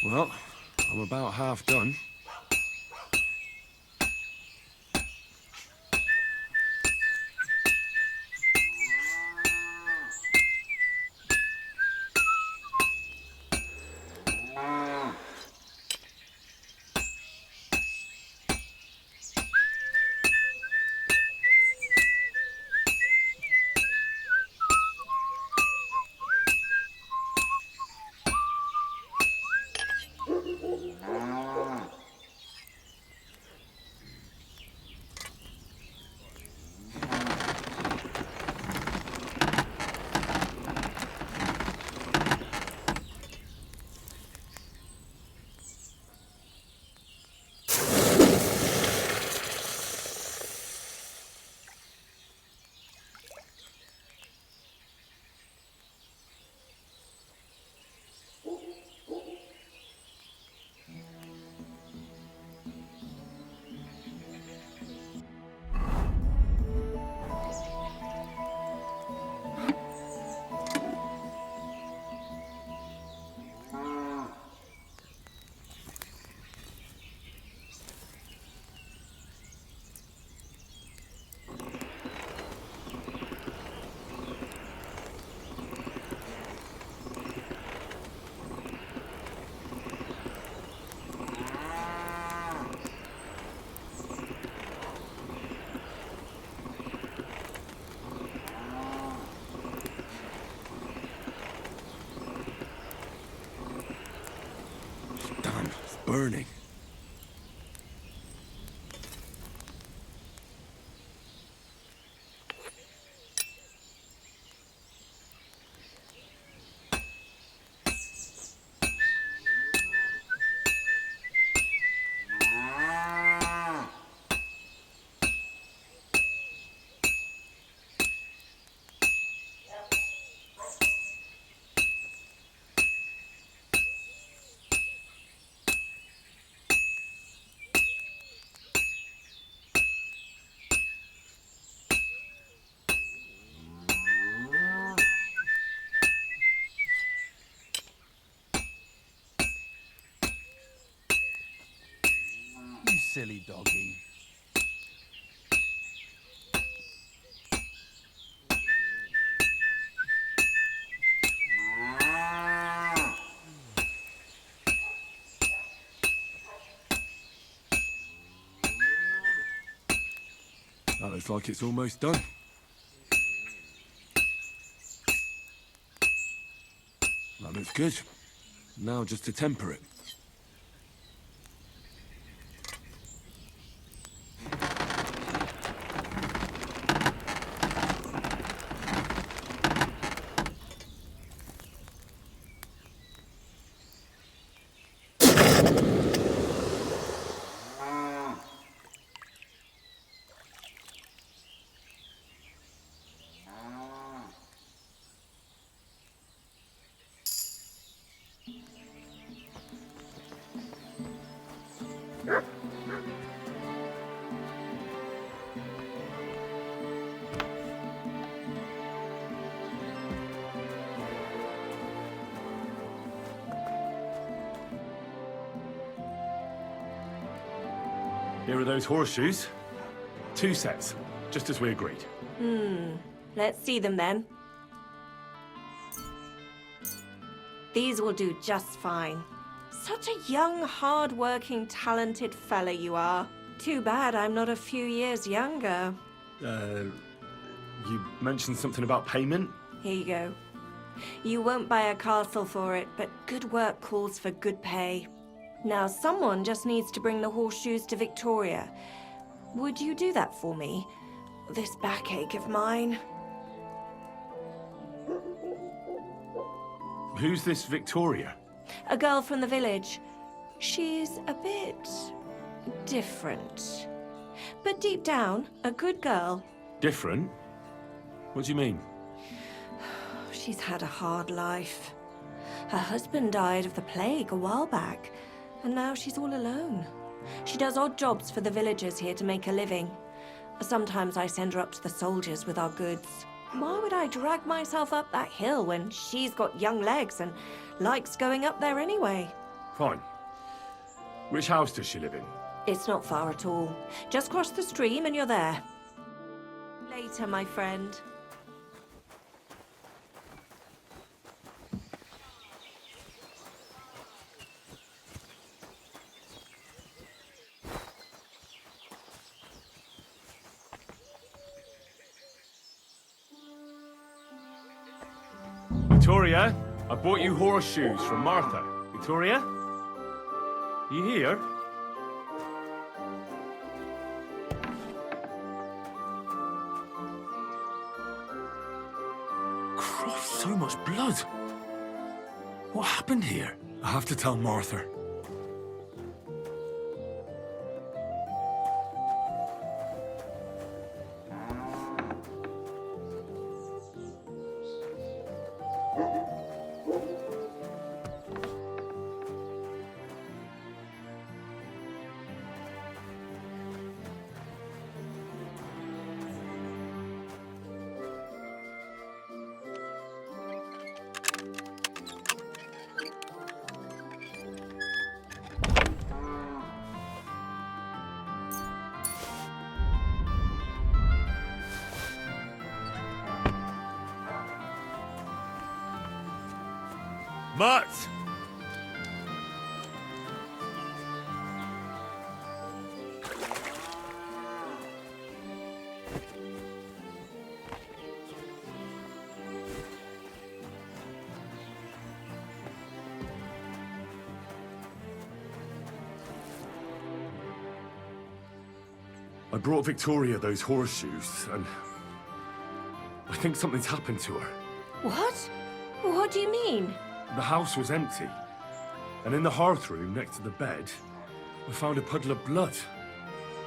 Well, I'm about half done. Damn, it's burning. You silly doggy. That looks like it's almost done. That looks good. Now just to temper it. Here are those horseshoes. 2 sets, just as we agreed. Let's see them then. These will do just fine. Such a young, hard-working, talented fella you are. Too bad I'm not a few years younger. You mentioned something about payment? Here you go. You won't buy a castle for it, but good work calls for good pay. Now, someone just needs to bring the horseshoes to Victoria. Would you do that for me? This backache of mine. Who's this Victoria? A girl from the village. She's a bit different. But deep down, a good girl. Different? What do you mean? She's had a hard life. Her husband died of the plague a while back, and now she's all alone. She does odd jobs for the villagers here to make a living. Sometimes I send her up to the soldiers with our goods. Why would I drag myself up that hill when she's got young legs and likes going up there anyway? Fine. Which house does she live in? It's not far at all. Just cross the stream and you're there. Later, my friend. Victoria, I bought you horseshoes from Martha. Victoria? You here? Christ, so much blood. What happened here? I have to tell Martha. Mutt! I brought Victoria those horseshoes, and I think something's happened to her. What? What do you mean? The house was empty, and in the hearth room next to the bed, I found a puddle of blood.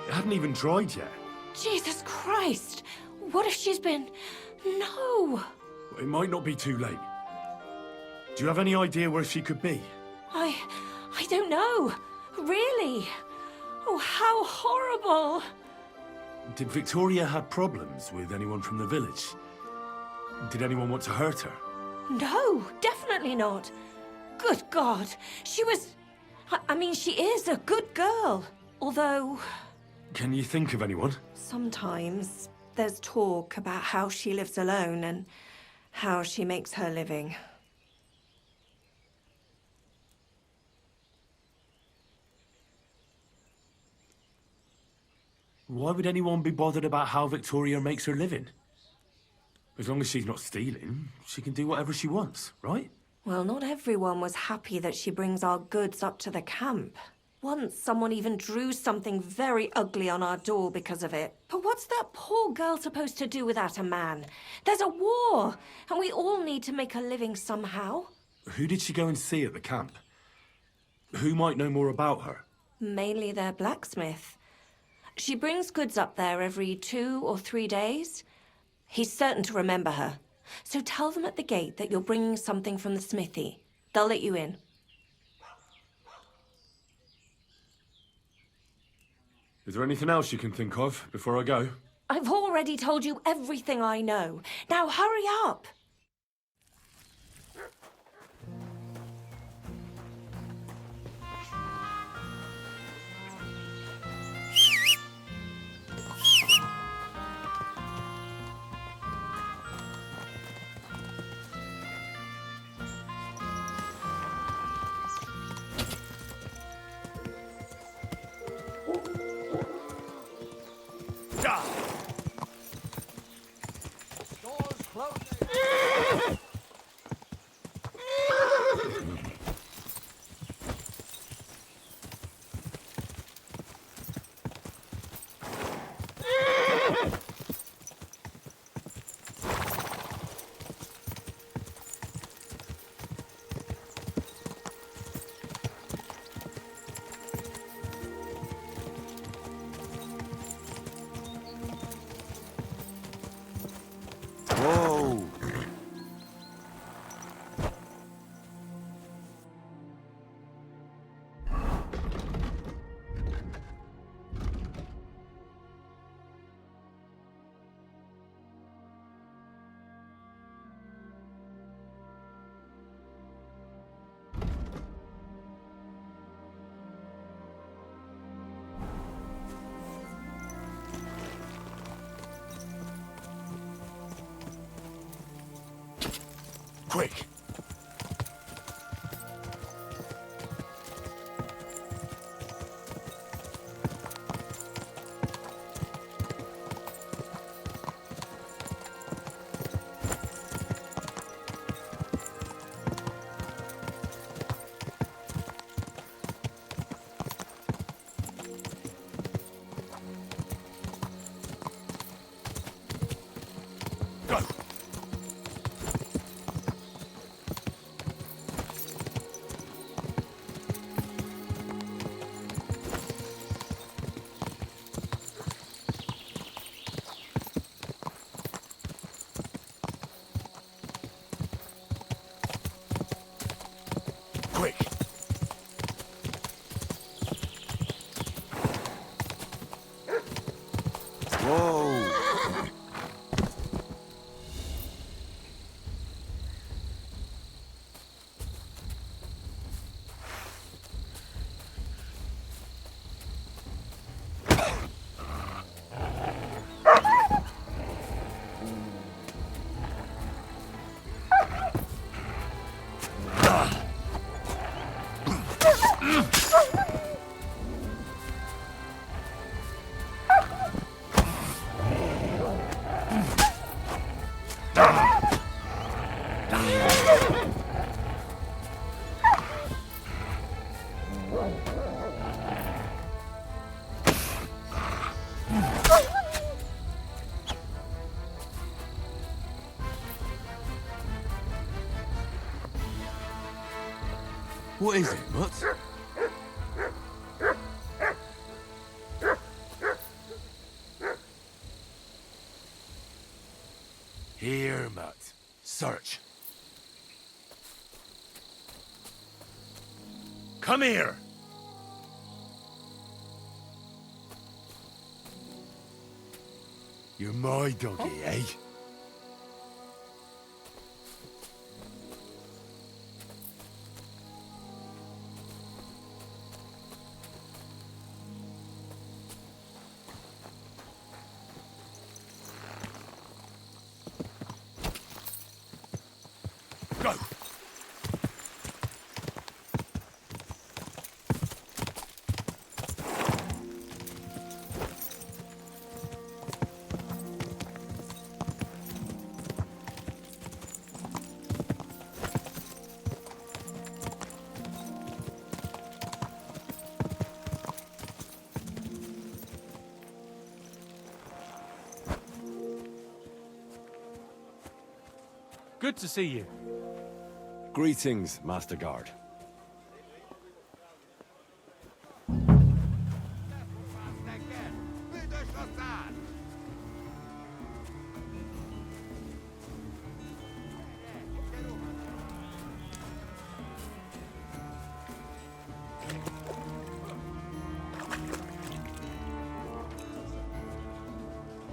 It hadn't even dried yet. Jesus Christ! What if she's been... No! It might not be too late. Do you have any idea where she could be? I don't know. Really? Oh, how horrible! Did Victoria have problems with anyone from the village? Did anyone want to hurt her? No, definitely not. Good God, she was... I mean, she is a good girl. Although... Can you think of anyone? Sometimes there's talk about how she lives alone and how she makes her living. Why would anyone be bothered about how Victoria makes her living? As long as she's not stealing, she can do whatever she wants, right? Well, not everyone was happy that she brings our goods up to the camp. Once, someone even drew something very ugly on our door because of it. But what's that poor girl supposed to do without a man? There's a war, and we all need to make a living somehow. Who did she go and see at the camp? Who might know more about her? Mainly their blacksmith. She brings goods up there every 2 or 3 days. He's certain to remember her. So tell them at the gate that you're bringing something from the smithy. They'll let you in. Is there anything else you can think of before I go? I've already told you everything I know. Now hurry up! Whoa! Quick! Quick! Whoa! What is it, Mutt? Here, Mutt. Search. Come here! You're my doggy, eh? Go! Good to see you. Greetings, Master Guard.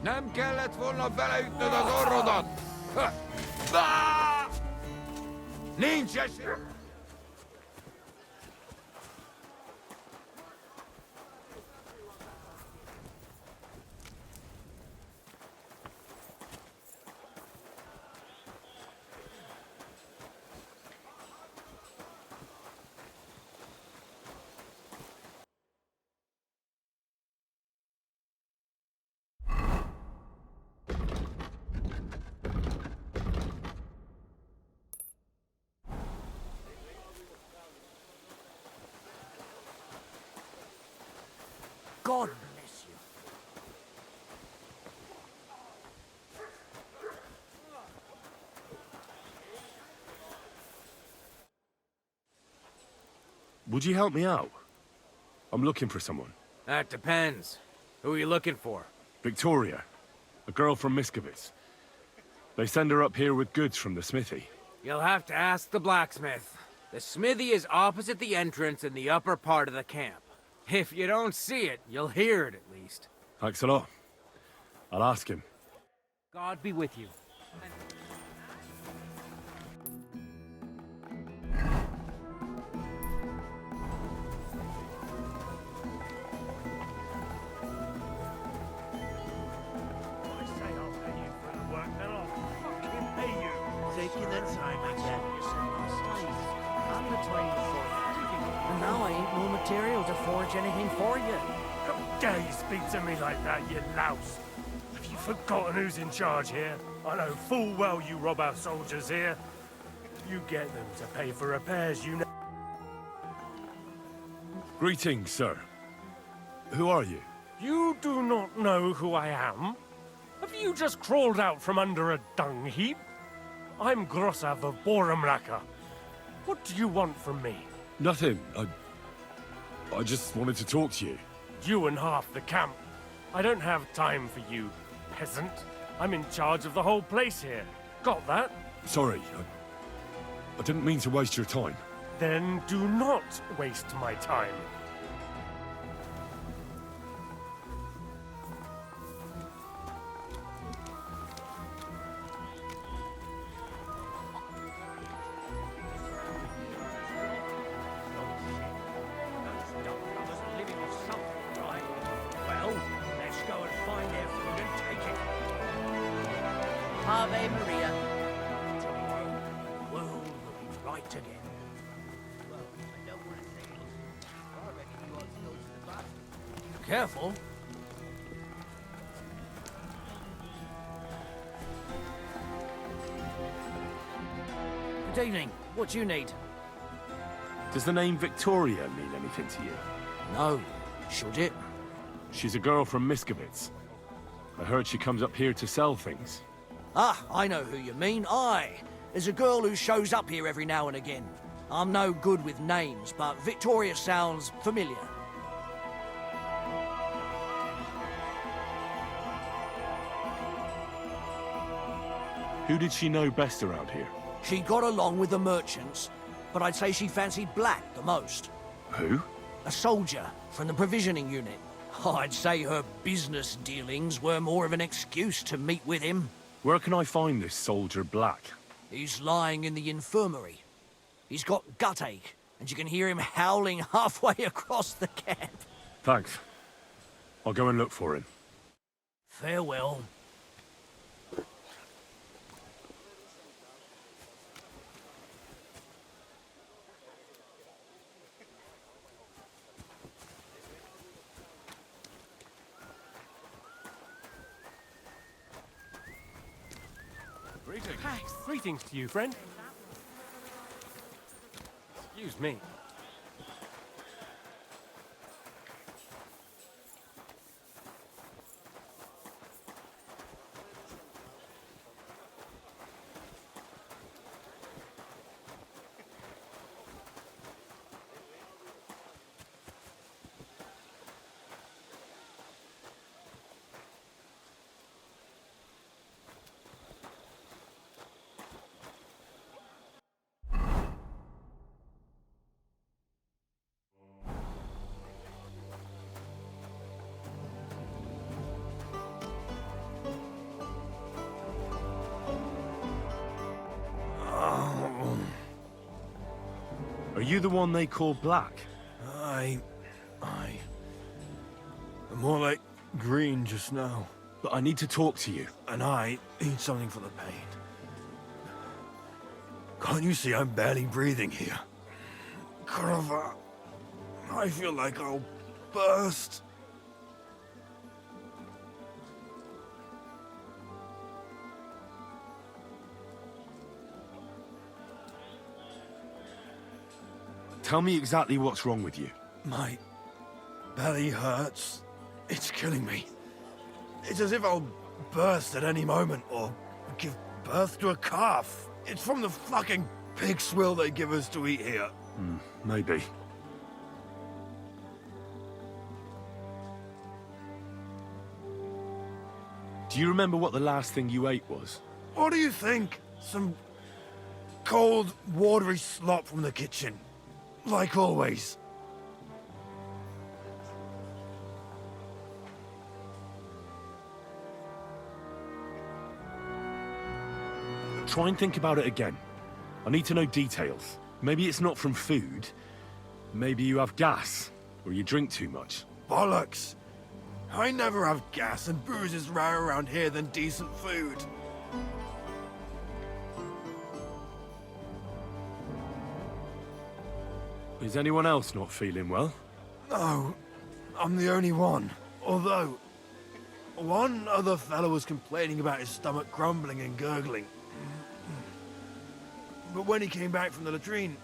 Nem kellett volna beleütnöd az orrodat! Nincs esély! God bless you. Would you help me out? I'm looking for someone. That depends. Who are you looking for? Victoria, a girl from Miskovitz. They send her up here with goods from the smithy. You'll have to ask the blacksmith. The smithy is opposite the entrance in the upper part of the camp. If you don't see it, you'll hear it at least. Thanks a lot. I'll ask him. God be with you. Take you the time again. And the time for that. And now I ain't no material to forge anything for you. How dare you speak to me like that, you louse? Have you forgotten who's in charge here? I know full well you rob our soldiers here. You get them to pay for repairs, you know. Greetings, sir. Who are you? You do not know who I am? Have you just crawled out from under a dung heap? I'm Grossav of Borumlaka. What do you want from me? Nothing. I just wanted to talk to you. You and half the camp. I don't have time for you, peasant. I'm in charge of the whole place here. Got that? Sorry, I didn't mean to waste your time. Then do not waste my time. Ave Maria. Tomorrow, the world will be right again. Well, I don't want to say it. I reckon you ought to go to the bathroom. Careful. Good evening. What do you need? Does the name Victoria mean anything to you? No. Should it? She's a girl from Miskovitz. I heard she comes up here to sell things. Ah, I know who you mean. Aye. There's a girl who shows up here every now and again. I'm no good with names, but Victoria sounds familiar. Who did she know best around here? She got along with the merchants, but I'd say she fancied Black the most. Who? A soldier from the provisioning unit. I'd say her business dealings were more of an excuse to meet with him. Where can I find this soldier Black? He's lying in the infirmary. He's got gut ache, and you can hear him howling halfway across the camp. Thanks. I'll go and look for him. Farewell. Greetings. Greetings to you, friend. Excuse me. Are you the one they call Black? I'm more like green just now. But I need to talk to you. And I need something for the pain. Can't you see I'm barely breathing here? Kurva, I feel like I'll burst. Tell me exactly what's wrong with you. My belly hurts. It's killing me. It's as if I'll burst at any moment or give birth to a calf. It's from the fucking pig swill they give us to eat here. Maybe. Do you remember what the last thing you ate was? What do you think? Some cold, watery slop from the kitchen. Like always. Try and think about it again. I need to know details. Maybe it's not from food. Maybe you have gas, or you drink too much. Bollocks! I never have gas, and booze is rarer around here than decent food. Is anyone else not feeling well? No, I'm the only one. Although, one other fellow was complaining about his stomach grumbling and gurgling. But when he came back from the latrine,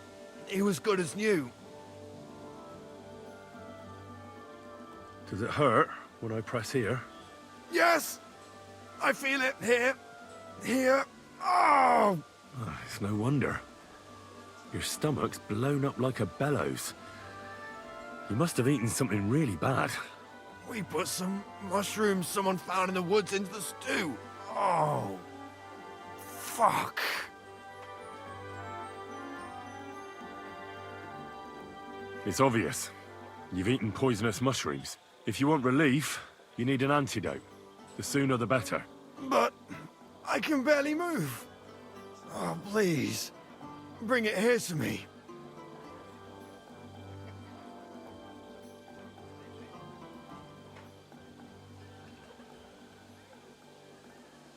he was good as new. Does it hurt when I press here? Yes! I feel it here. Here. Oh! It's no wonder. Your stomach's blown up like a bellows. You must have eaten something really bad. We put some mushrooms someone found in the woods into the stew. Oh. Fuck. It's obvious. You've eaten poisonous mushrooms. If you want relief, you need an antidote. The sooner the better. But I can barely move. Oh, please. Bring it here to me.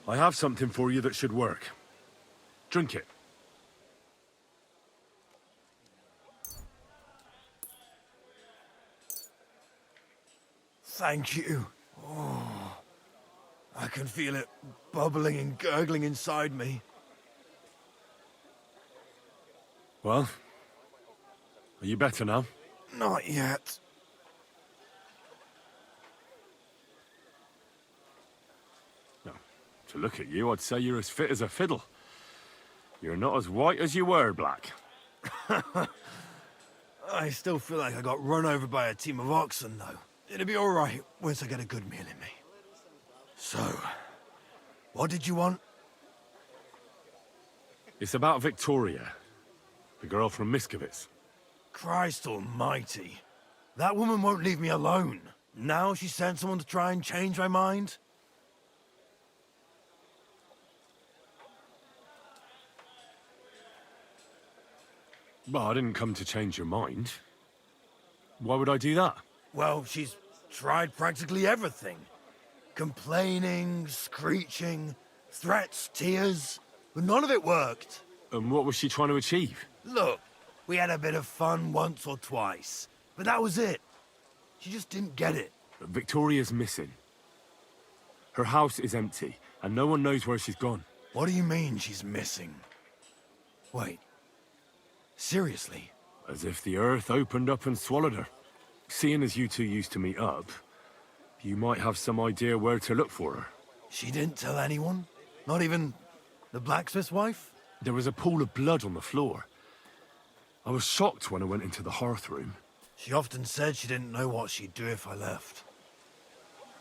I have something for you that should work. Drink it. Thank you. Oh, I can feel it bubbling and gurgling inside me. Well, are you better now? Not yet. No. To look at you, I'd say you're as fit as a fiddle. You're not as white as you were, Black. I still feel like I got run over by a team of oxen, though. It'll be all right once I get a good meal in me. So, what did you want? It's about Victoria, the girl from Miskovitz. Christ almighty. That woman won't leave me alone. Now she sent someone to try and change my mind? Well, I didn't come to change your mind. Why would I do that? Well, she's tried practically everything. Complaining, screeching, threats, tears, but none of it worked. And what was she trying to achieve? Look, we had a bit of fun once or twice, but that was it. She just didn't get it. Victoria's missing. Her house is empty, and no one knows where she's gone. What do you mean she's missing? Wait. Seriously? As if the earth opened up and swallowed her. Seeing as you two used to meet up, you might have some idea where to look for her. She didn't tell anyone? Not even the blacksmith's wife? There was a pool of blood on the floor. I was shocked when I went into the hearth room. She often said she didn't know what she'd do if I left.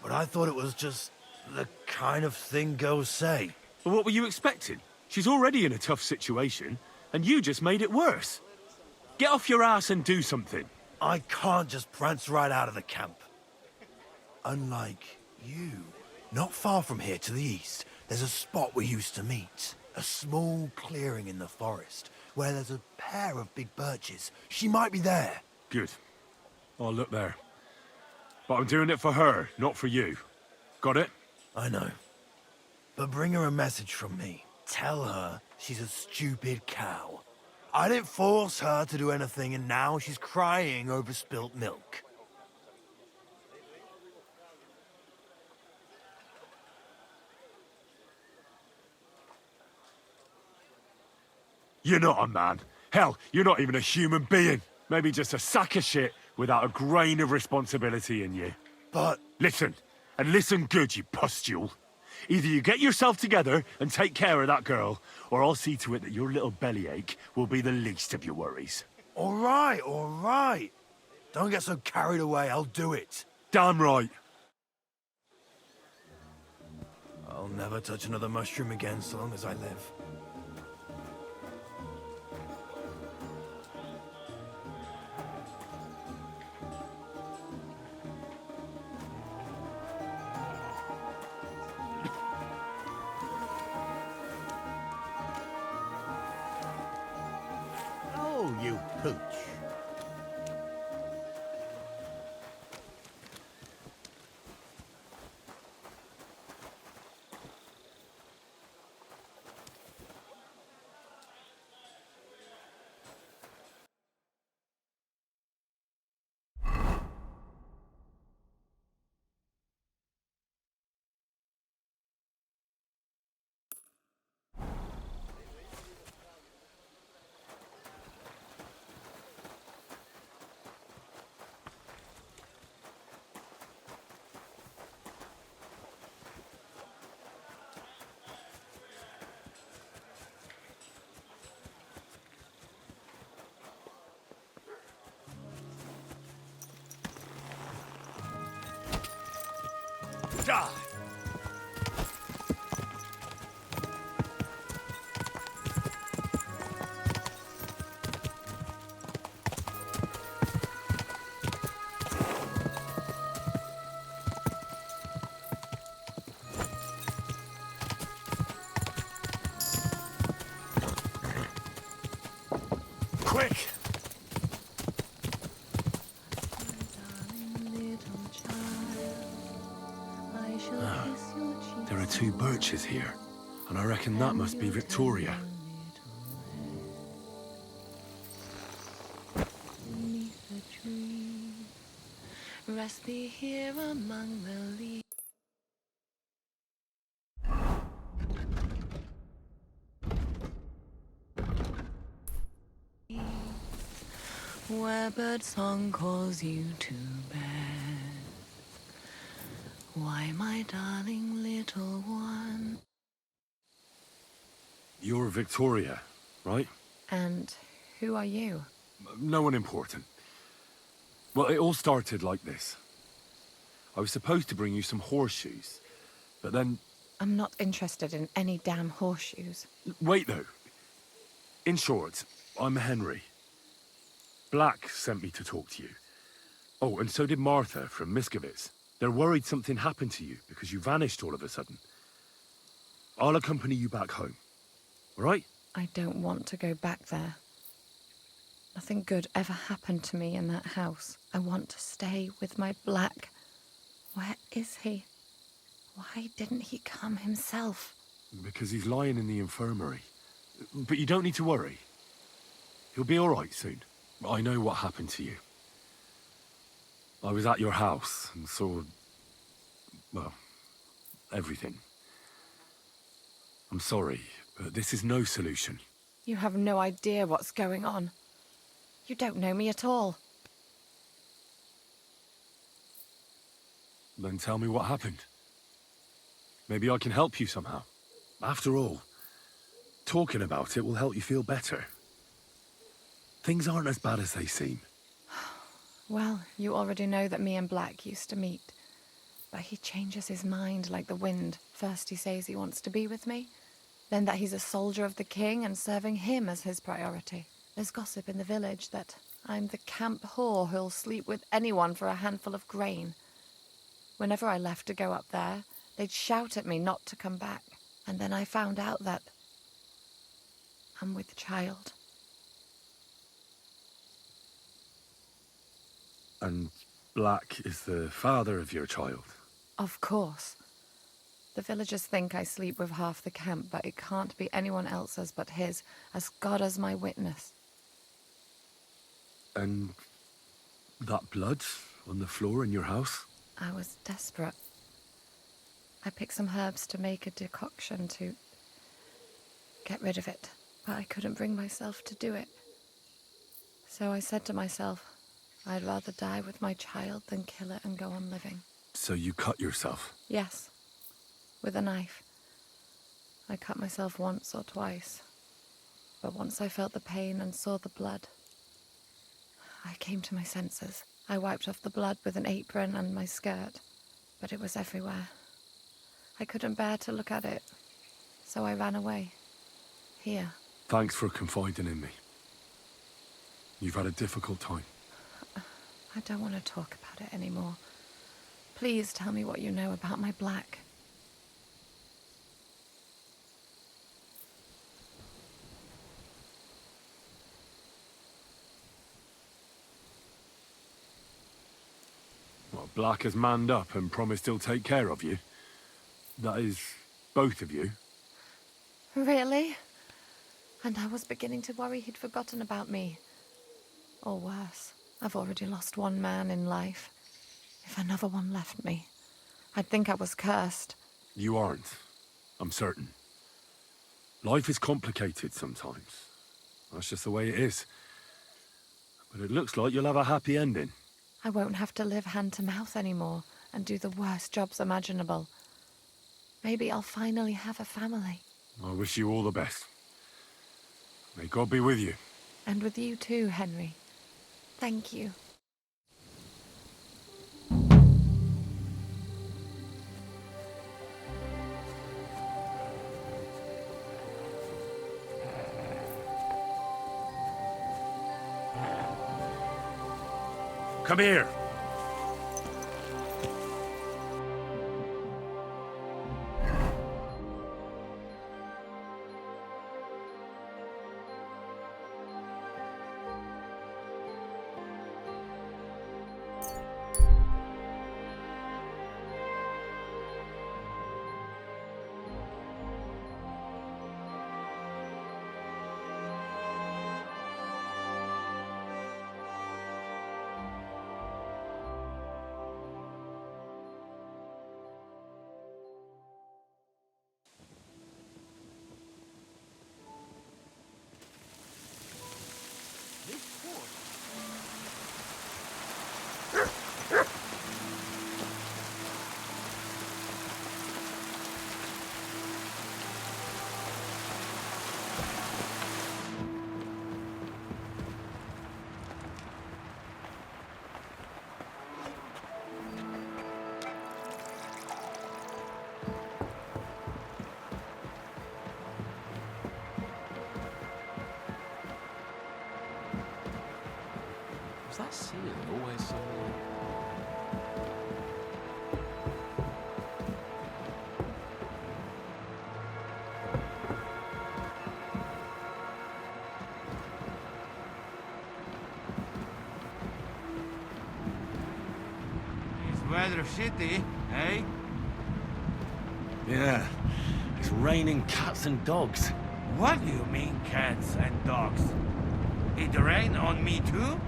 But I thought it was just the kind of thing girls say. Well, what were you expecting? She's already in a tough situation, and you just made it worse. Get off your ass and do something. I can't just prance right out of the camp. Unlike you. Not far from here to the east, there's a spot we used to meet. A small clearing in the forest, where there's a pair of big birches. She might be there. Good. I'll look there. But I'm doing it for her, not for you. Got it? I know. But bring her a message from me. Tell her she's a stupid cow. I didn't force her to do anything, and now she's crying over spilt milk. You're not a man. Hell, you're not even a human being. Maybe just a sack of shit without a grain of responsibility in you. But... Listen, and listen good, you pustule. Either you get yourself together and take care of that girl, or I'll see to it that your little bellyache will be the least of your worries. All right. Don't get so carried away, I'll do it. Damn right. I'll never touch another mushroom again so long as I live. Oh, you pooch. quick! There are 2 birches here, and I reckon that must be Victoria. Rest thee here among the leaves. Where bird song calls you to bed. Why, my darling little one? You're Victoria, right? And who are you? No one important. Well, it all started like this. I was supposed to bring you some horseshoes, but then... I'm not interested in any damn horseshoes. Wait, though. In short, I'm Henry. Black sent me to talk to you. Oh, and so did Martha from Miskovitz. They're worried something happened to you because you vanished all of a sudden. I'll accompany you back home, all right? I don't want to go back there. Nothing good ever happened to me in that house. I want to stay with my Black. Where is he? Why didn't he come himself? Because he's lying in the infirmary. But you don't need to worry. He'll be all right soon. I know what happened to you. I was at your house and saw... well, everything. I'm sorry, but this is no solution. You have no idea what's going on. You don't know me at all. Then tell me what happened. Maybe I can help you somehow. After all, talking about it will help you feel better. Things aren't as bad as they seem. Well, you already know that me and Black used to meet. But he changes his mind like the wind. First he says he wants to be with me, then that he's a soldier of the king and serving him as his priority. There's gossip in the village that I'm the camp whore who'll sleep with anyone for a handful of grain. Whenever I left to go up there, they'd shout at me not to come back. And then I found out that I'm with child. And Black is the father of your child? Of course. The villagers think I sleep with half the camp, but it can't be anyone else's but his, as God is my witness. And that blood on the floor in your house? I was desperate. I picked some herbs to make a decoction to get rid of it, but I couldn't bring myself to do it. So I said to myself, I'd rather die with my child than kill it and go on living. So you cut yourself? Yes, with a knife. I cut myself once or twice, but once I felt the pain and saw the blood, I came to my senses. I wiped off the blood with an apron and my skirt, but it was everywhere. I couldn't bear to look at it, so I ran away. Here. Thanks for confiding in me. You've had a difficult time. I don't want to talk about it anymore. Please tell me what you know about my Black. Well, Black has manned up and promised he'll take care of you. That is, both of you. Really? And I was beginning to worry he'd forgotten about me. Or worse, I've already lost one man in life. If another one left me, I'd think I was cursed. You aren't. I'm certain. Life is complicated sometimes. That's just the way it is. But it looks like you'll have a happy ending. I won't have to live hand to mouth anymore and do the worst jobs imaginable. Maybe I'll finally have a family. I wish you all the best. May God be with you. And with you too, Henry. Thank you. Come here. Is that ceiling always so low? It's weather shitty, eh? Yeah. It's raining cats and dogs. What do you mean, cats and dogs? It rain on me too?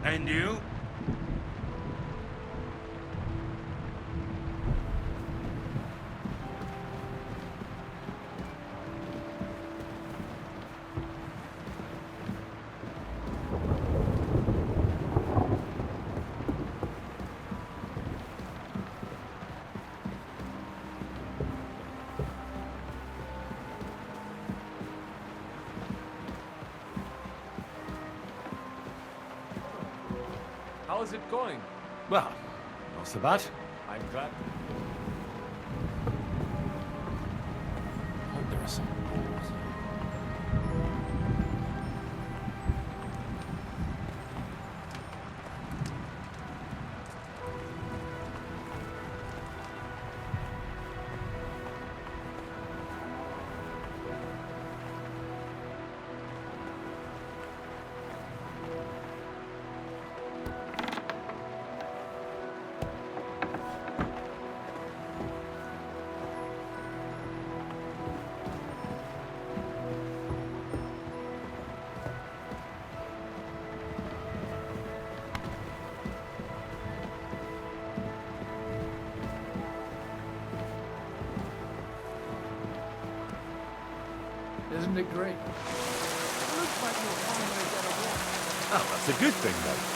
And you? How's it going? Well, not so bad. I'm glad. Hope there are some balls. Isn't it great? Looks like you'll finally get a walk. Oh, that's a good thing, though.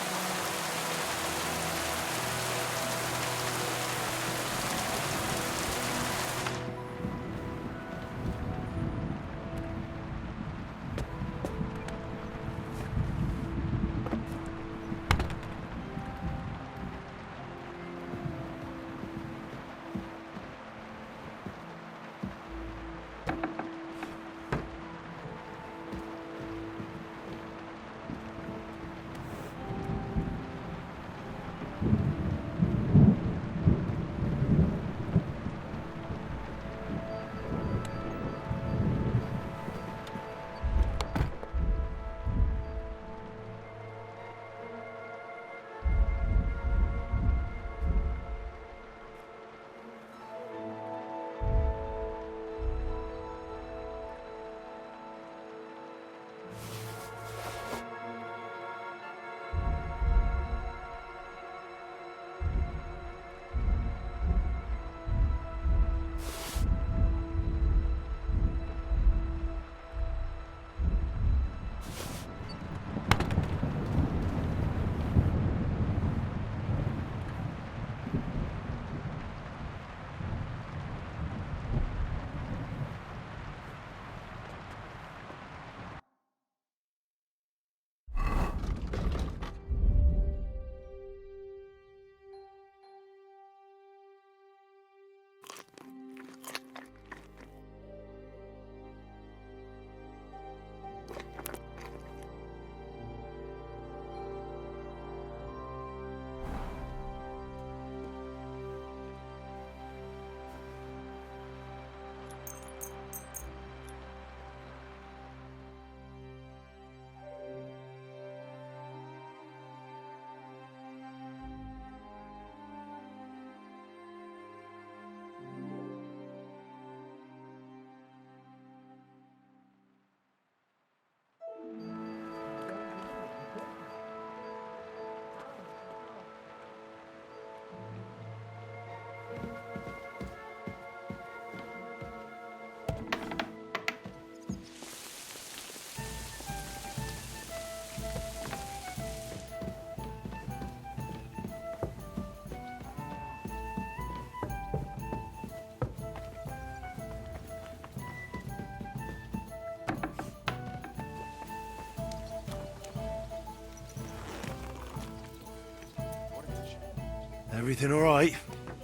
Everything all right,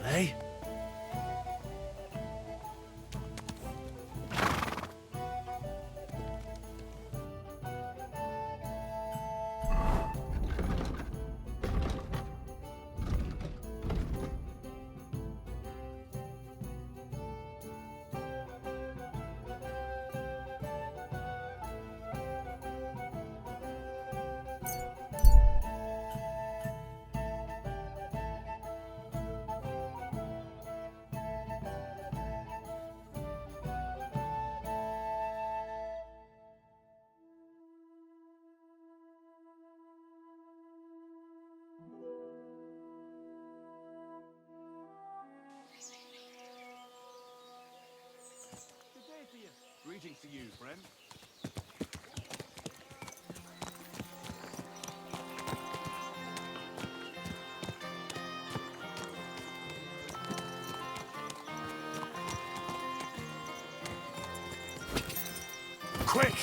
eh? Greetings to you, friend. Quick!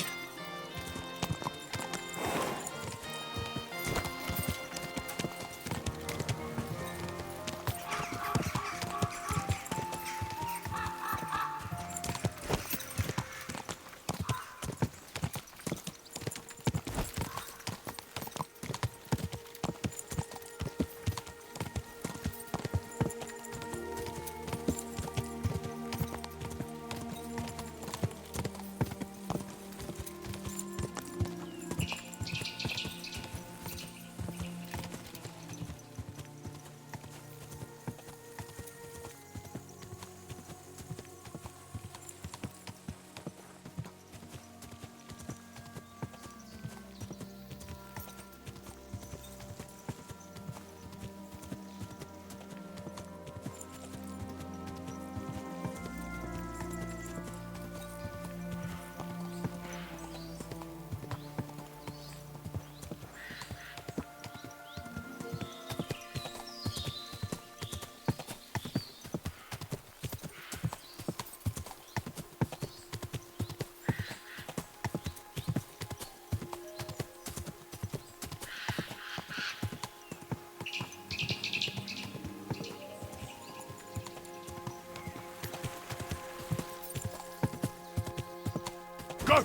Go!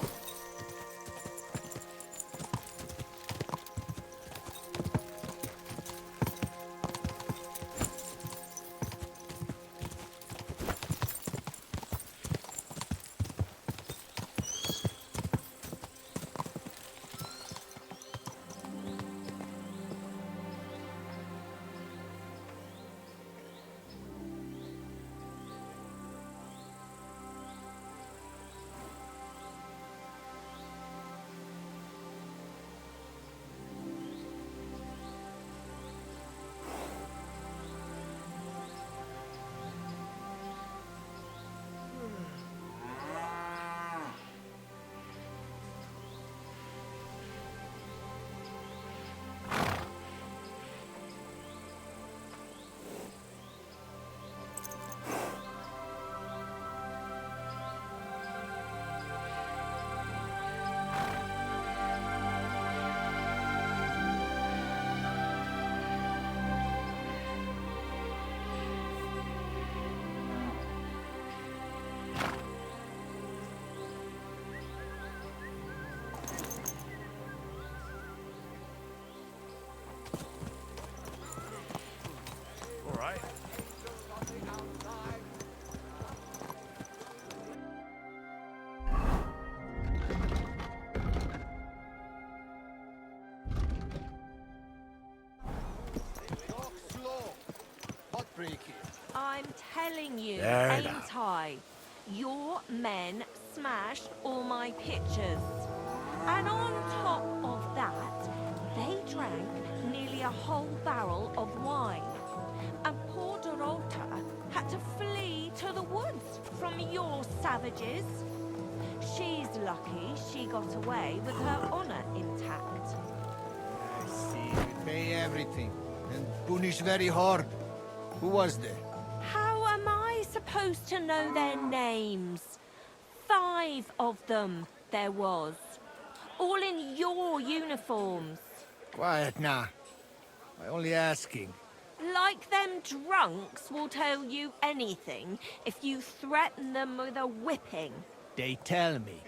All right. Talk slow. Hot break here. I'm telling you, There ain't now. I? Your men smashed all my pictures. And on top of that, they drank nearly a whole barrel of wine. And poor Dorota had to flee to the woods from your savages. She's lucky she got away with her honor intact. I see. We pay everything. And punish very hard. Who was there? How am I supposed to know their names? 5 of them there was. All in your uniforms. Quiet now. I only asking. Like them drunks will tell you anything if you threaten them with a whipping. They tell me.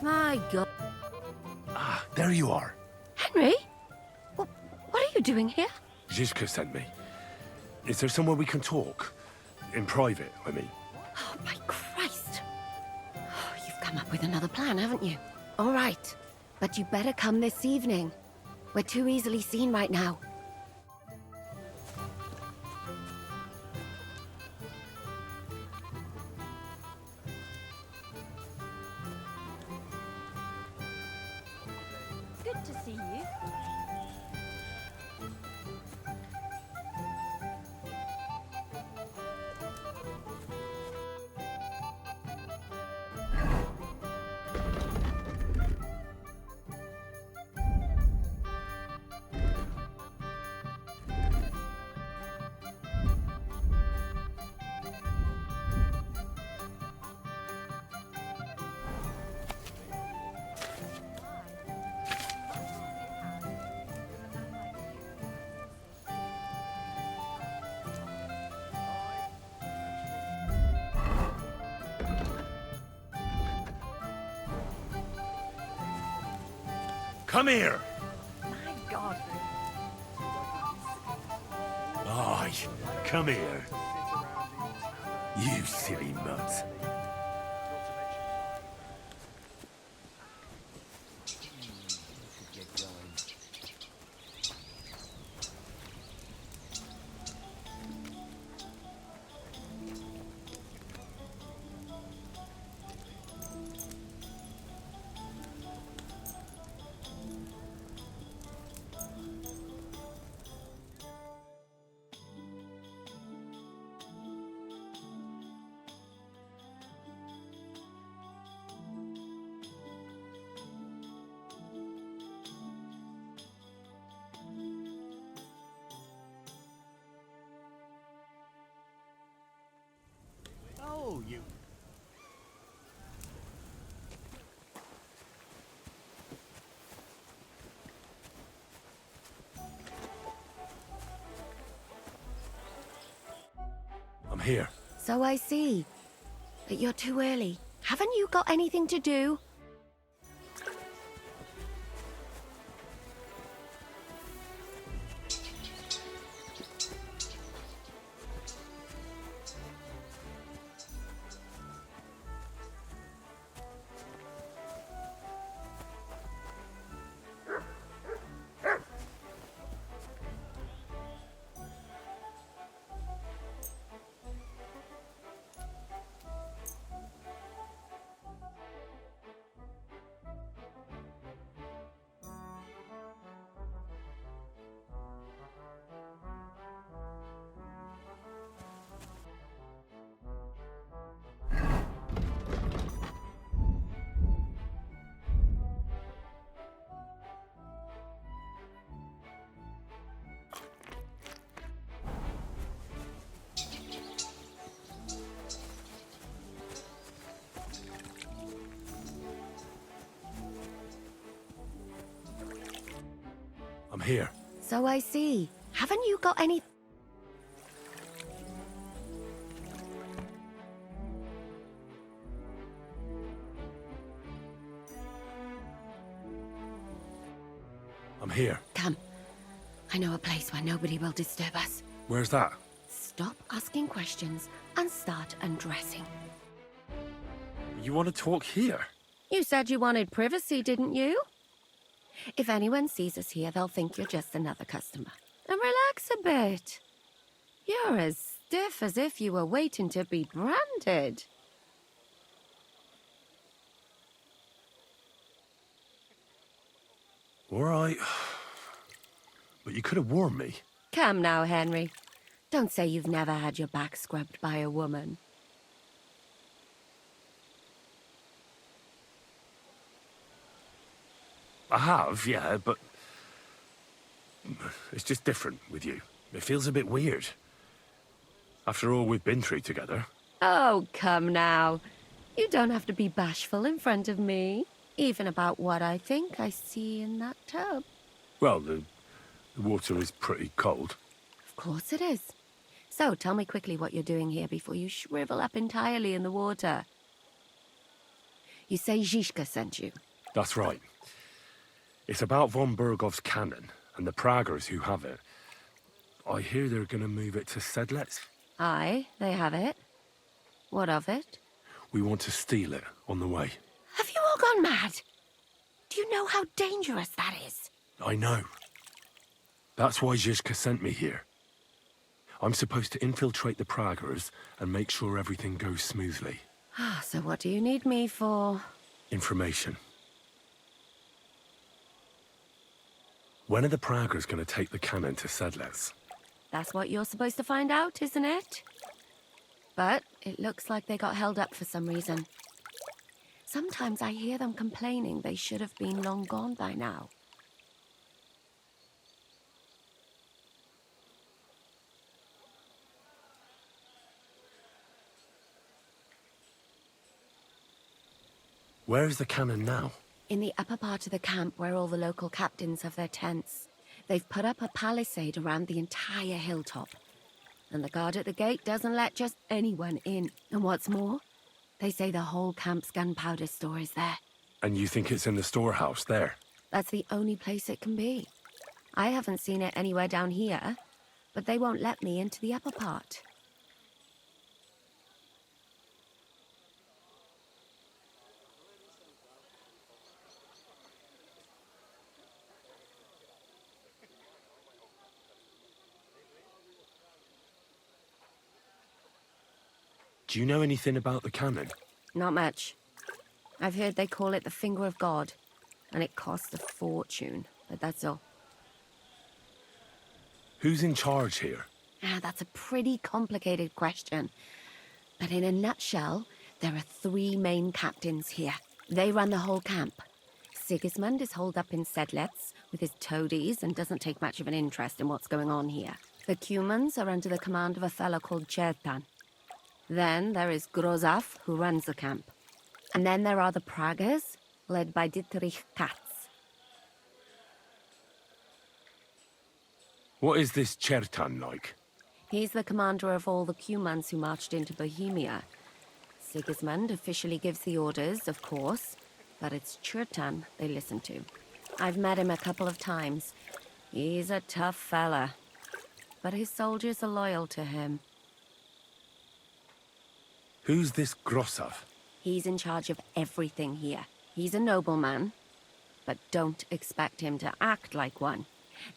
My God. Ah, there you are. Henry? What are you doing here? Zizka sent me. Is there somewhere we can talk? In private, I mean. Oh, my Christ. Oh, you've come up with another plan, haven't you? All right. But you better come this evening. We're too easily seen right now. Good to see you. Come here! My God. Aye, come here. You silly mutt. Oh, you... I'm here. So I see. But you're too early. Haven't you got anything to do? I'm here. So I see. Haven't you got any... I'm here. Come. I know a place where nobody will disturb us. Where's that? Stop asking questions and start undressing. You want to talk here? You said you wanted privacy, didn't you? If anyone sees us here, they'll think you're just another customer. And relax a bit. You're as stiff as if you were waiting to be branded. All right. But you could have warned me. Come now, Henry. Don't say you've never had your back scrubbed by a woman. I have, yeah, but... It's just different with you. It feels a bit weird. After all we've been through together. Oh, come now. You don't have to be bashful in front of me. Even about what I think I see in that tub. Well, the water is pretty cold. Of course it is. So, tell me quickly what you're doing here before you shrivel up entirely in the water. You say Zizka sent you? That's right. It's about von Bergov's cannon and the Praggers who have it. I hear they're gonna move it to Sedlec. Aye, they have it. What of it? We want to steal it on the way. Have you all gone mad? Do you know how dangerous that is? I know. That's why Zizka sent me here. I'm supposed to infiltrate the Praggers and make sure everything goes smoothly. So what do you need me for? Information. When are the Praggers gonna take the cannon to Sedlec? That's what you're supposed to find out, isn't it? But it looks like they got held up for some reason. Sometimes I hear them complaining they should have been long gone by now. Where's the cannon now? In the upper part of the camp where all the local captains have their tents. They've put up a palisade around the entire hilltop. And the guard at the gate doesn't let just anyone in. And what's more, they say the whole camp's gunpowder store is there. And you think it's in the storehouse there? That's the only place it can be. I haven't seen it anywhere down here, but they won't let me into the upper part. Do you know anything about the cannon? Not much. I've heard they call it the Finger of God, and it costs a fortune, but that's all. Who's in charge here? That's a pretty complicated question. But in a nutshell, there are 3 main captains here. They run the whole camp. Sigismund is holed up in Sedlec with his toadies and doesn't take much of an interest in what's going on here. The Cumans are under the command of a fellow called Chertan. Then there is Grozaf, who runs the camp. And then there are the Praggers, led by Dietrich Katz. What is this Chertan like? He's the commander of all the Cumans who marched into Bohemia. Sigismund officially gives the orders, of course, but it's Chertan they listen to. I've met him a couple of times. He's a tough fella, but his soldiers are loyal to him. Who's this Grosov? He's in charge of everything here. He's a nobleman, but don't expect him to act like one.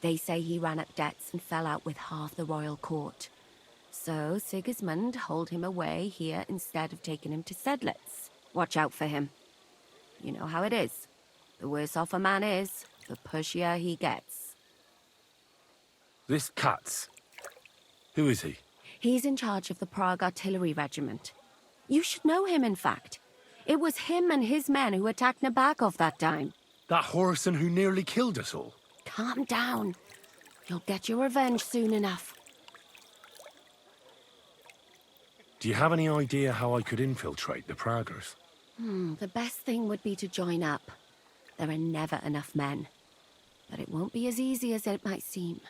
They say he ran up debts and fell out with half the royal court. So Sigismund holed him away here instead of taking him to Sedlec. Watch out for him. You know how it is. The worse off a man is, the pushier he gets. This Katz. Who is he? He's in charge of the Prague Artillery Regiment. You should know him, in fact. It was him and his men who attacked Nabokov that time. That Horson who nearly killed us all. Calm down. You'll get your revenge soon enough. Do you have any idea how I could infiltrate the Praggers? The best thing would be to join up. There are never enough men. But it won't be as easy as it might seem.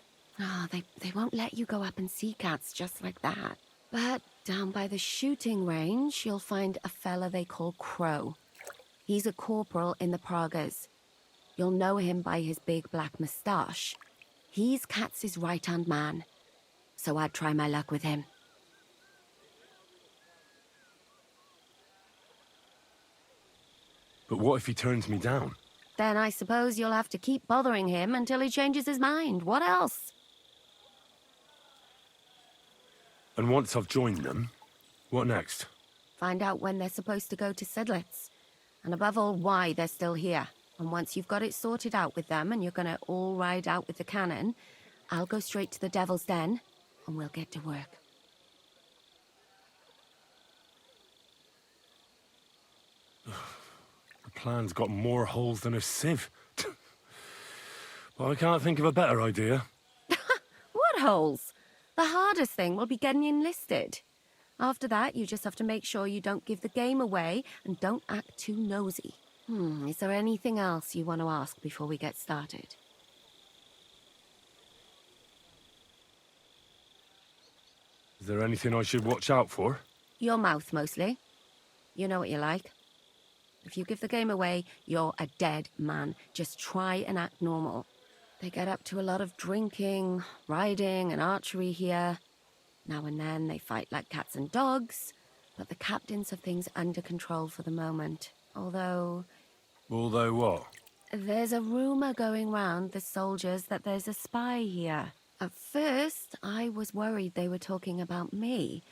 They won't let you go up and see cats just like that. But down by the shooting range, you'll find a fella they call Crow. He's a corporal in the Praggers. You'll know him by his big black moustache. He's Katz's right-hand man. So I'd try my luck with him. But what if he turns me down? Then I suppose you'll have to keep bothering him until he changes his mind. What else? And once I've joined them, what next? Find out when they're supposed to go to Sedlec. And above all, why they're still here. And once you've got it sorted out with them and you're gonna all ride out with the cannon, I'll go straight to the Devil's Den and we'll get to work. The plan's got more holes than a sieve. But I can't think of a better idea. What holes? The hardest thing will be getting enlisted. After that, you just have to make sure you don't give the game away and don't act too nosy. Is there anything else you want to ask before we get started? Is there anything I should watch out for? Your mouth, mostly. You know what you like. If you give the game away, you're a dead man. Just try and act normal. They get up to a lot of drinking, riding, and archery here. Now and then they fight like cats and dogs, but the captains have things under control for the moment. Although what? there's a rumor going round the soldiers that there's a spy here. At first, I was worried they were talking about me,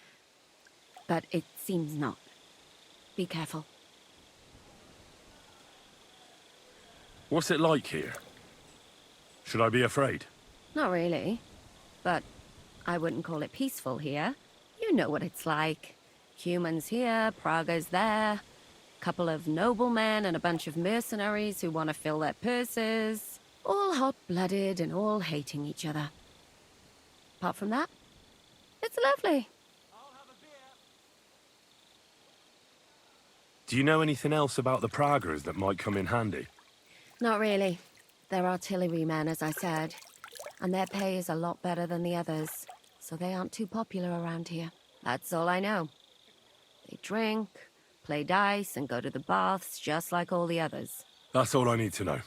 but it seems not. Be careful. What's it like here? Should I be afraid? Not really, but I wouldn't call it peaceful here. You know what it's like. Humans here, Praga's there. Couple of noblemen and a bunch of mercenaries who want to fill their purses. All hot-blooded and all hating each other. Apart from that, it's lovely. Do you know anything else about the Pragas that might come in handy? Not really. They're artillerymen, as I said. And their pay is a lot better than the others, so they aren't too popular around here. That's all I know. They drink, play dice, and go to the baths just like all the others. That's all I need to know.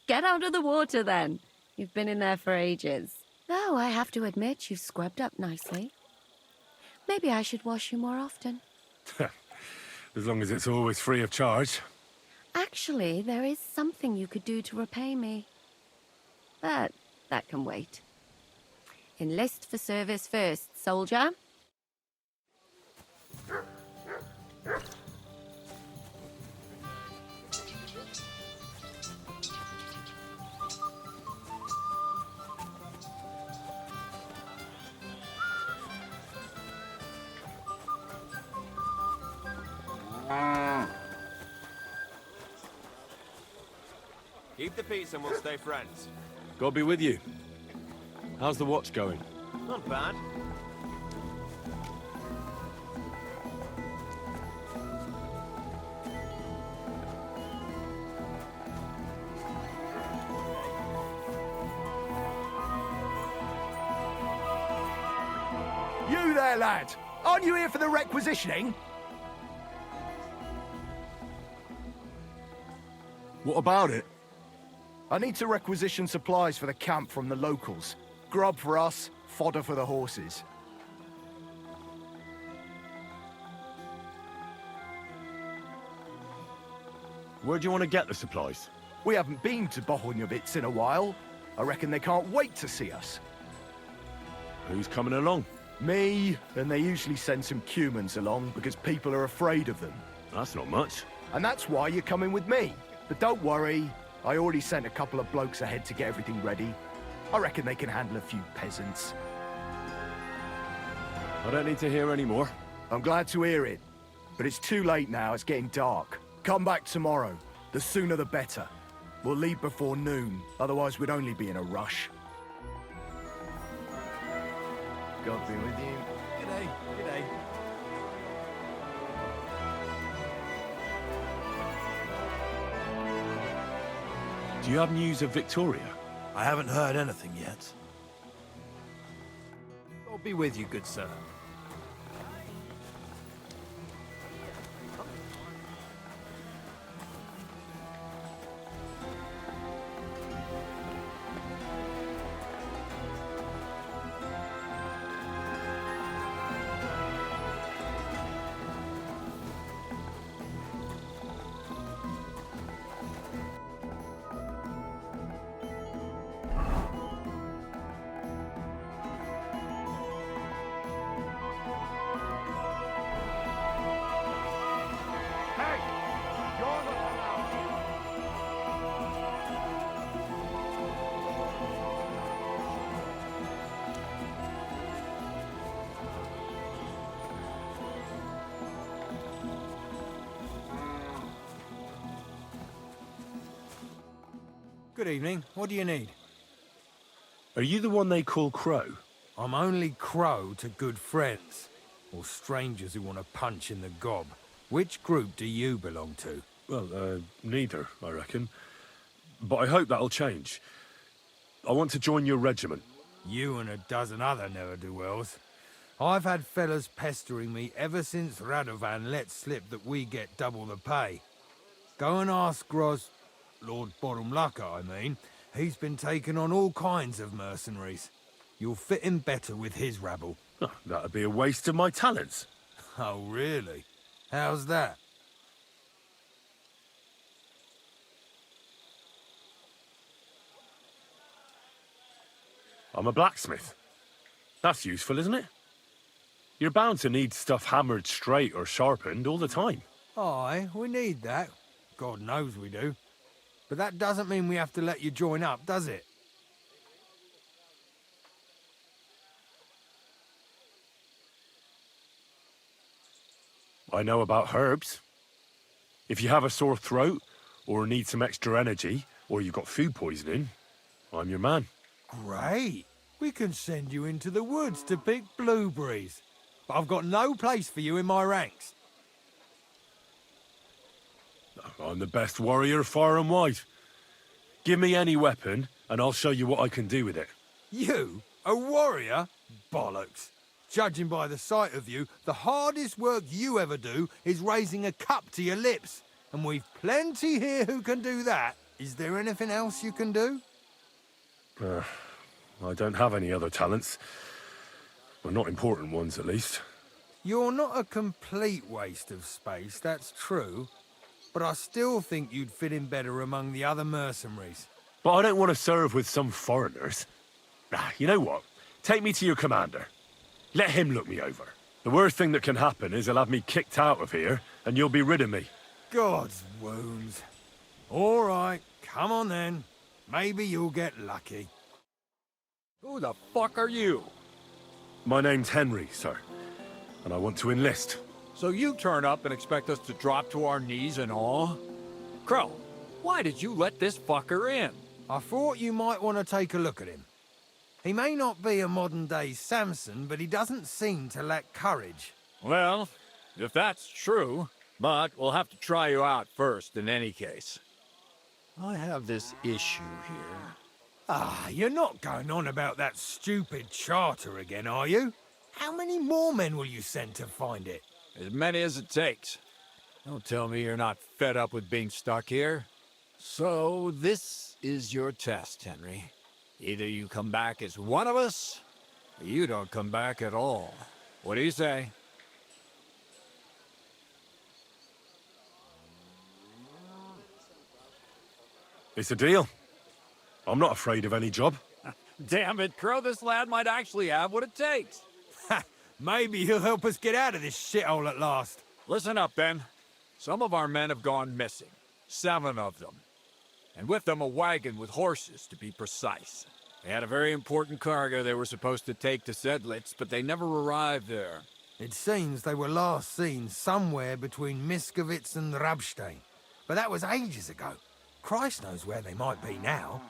Get out of the water, then. You've been in there for ages. Though I have to admit you've scrubbed up nicely. Maybe I should wash you more often. As long as it's always free of charge. Actually, there is something you could do to repay me. But that can wait. Enlist for service first, soldier. Keep the peace and we'll stay friends. God be with you. How's the watch going? Not bad. You there, lad! Aren't you here for the requisitioning? What about it? I need to requisition supplies for the camp from the locals. Grub for us, fodder for the horses. Where do you want to get the supplies? We haven't been to Bohunjovitz in a while. I reckon they can't wait to see us. Who's coming along? Me, and they usually send some Cumans along because people are afraid of them. That's not much. And that's why you're coming with me. But don't worry, I already sent a couple of blokes ahead to get everything ready. I reckon they can handle a few peasants. I don't need to hear any more. I'm glad to hear it. But it's too late now, it's getting dark. Come back tomorrow. The sooner the better. We'll leave before noon, otherwise we'd only be in a rush. God be with you. G'day, g'day. Do you have news of Victoria? I haven't heard anything yet. God be with you, good sir. Good evening. What do you need? Are you the one they call Crow? I'm only Crow to good friends, or strangers who want to punch in the gob. Which group do you belong to? Well, neither, I reckon. But I hope that'll change. I want to join your regiment. You and a dozen other ne'er-do-wells. I've had fellas pestering me ever since Radovan let slip that we get double the pay. Go and ask Lord Borumlaka, I mean. He's been taking on all kinds of mercenaries. You'll fit in better with his rabble. Oh, that'd be a waste of my talents. Oh, really? How's that? I'm a blacksmith. That's useful, isn't it? You're bound to need stuff hammered straight or sharpened all the time. Aye, we need that. God knows we do. But that doesn't mean we have to let you join up, does it? I know about herbs. If you have a sore throat, or need some extra energy, or you've got food poisoning, I'm your man. Great. We can send you into the woods to pick blueberries. But I've got no place for you in my ranks. I'm the best warrior far and wide. Give me any weapon, and I'll show you what I can do with it. You? A warrior? Bollocks. Judging by the sight of you, the hardest work you ever do is raising a cup to your lips. And we've plenty here who can do that. Is there anything else you can do? I don't have any other talents. Well, not important ones, at least. You're not a complete waste of space, that's true. But I still think you'd fit in better among the other mercenaries. But I don't want to serve with some foreigners. You know what? Take me to your commander. Let him look me over. The worst thing that can happen is he'll have me kicked out of here, and you'll be rid of me. God's wounds. All right, come on then. Maybe you'll get lucky. Who the fuck are you? My name's Henry, sir, and I want to enlist. So you turn up and expect us to drop to our knees in awe? Crow, why did you let this fucker in? I thought you might want to take a look at him. He may not be a modern-day Samson, but he doesn't seem to lack courage. Well, if that's true, but we'll have to try you out first in any case. I have this issue here. Ah, you're not going on about that stupid charter again, are you? How many more men will you send to find it? As many as it takes. Don't tell me you're not fed up with being stuck here. So, this is your test, Henry. Either you come back as one of us, or you don't come back at all. What do you say? It's a deal. I'm not afraid of any job. Damn it, Crow, this lad might actually have what it takes. Maybe he'll help us get out of this shithole at last. Listen up, then. Some of our men have gone missing. 7 of them. And with them a wagon with horses, to be precise. They had a very important cargo they were supposed to take to Sedlitz, but they never arrived there. It seems they were last seen somewhere between Miskovitz and Rabstein. But that was ages ago. Christ knows where they might be now.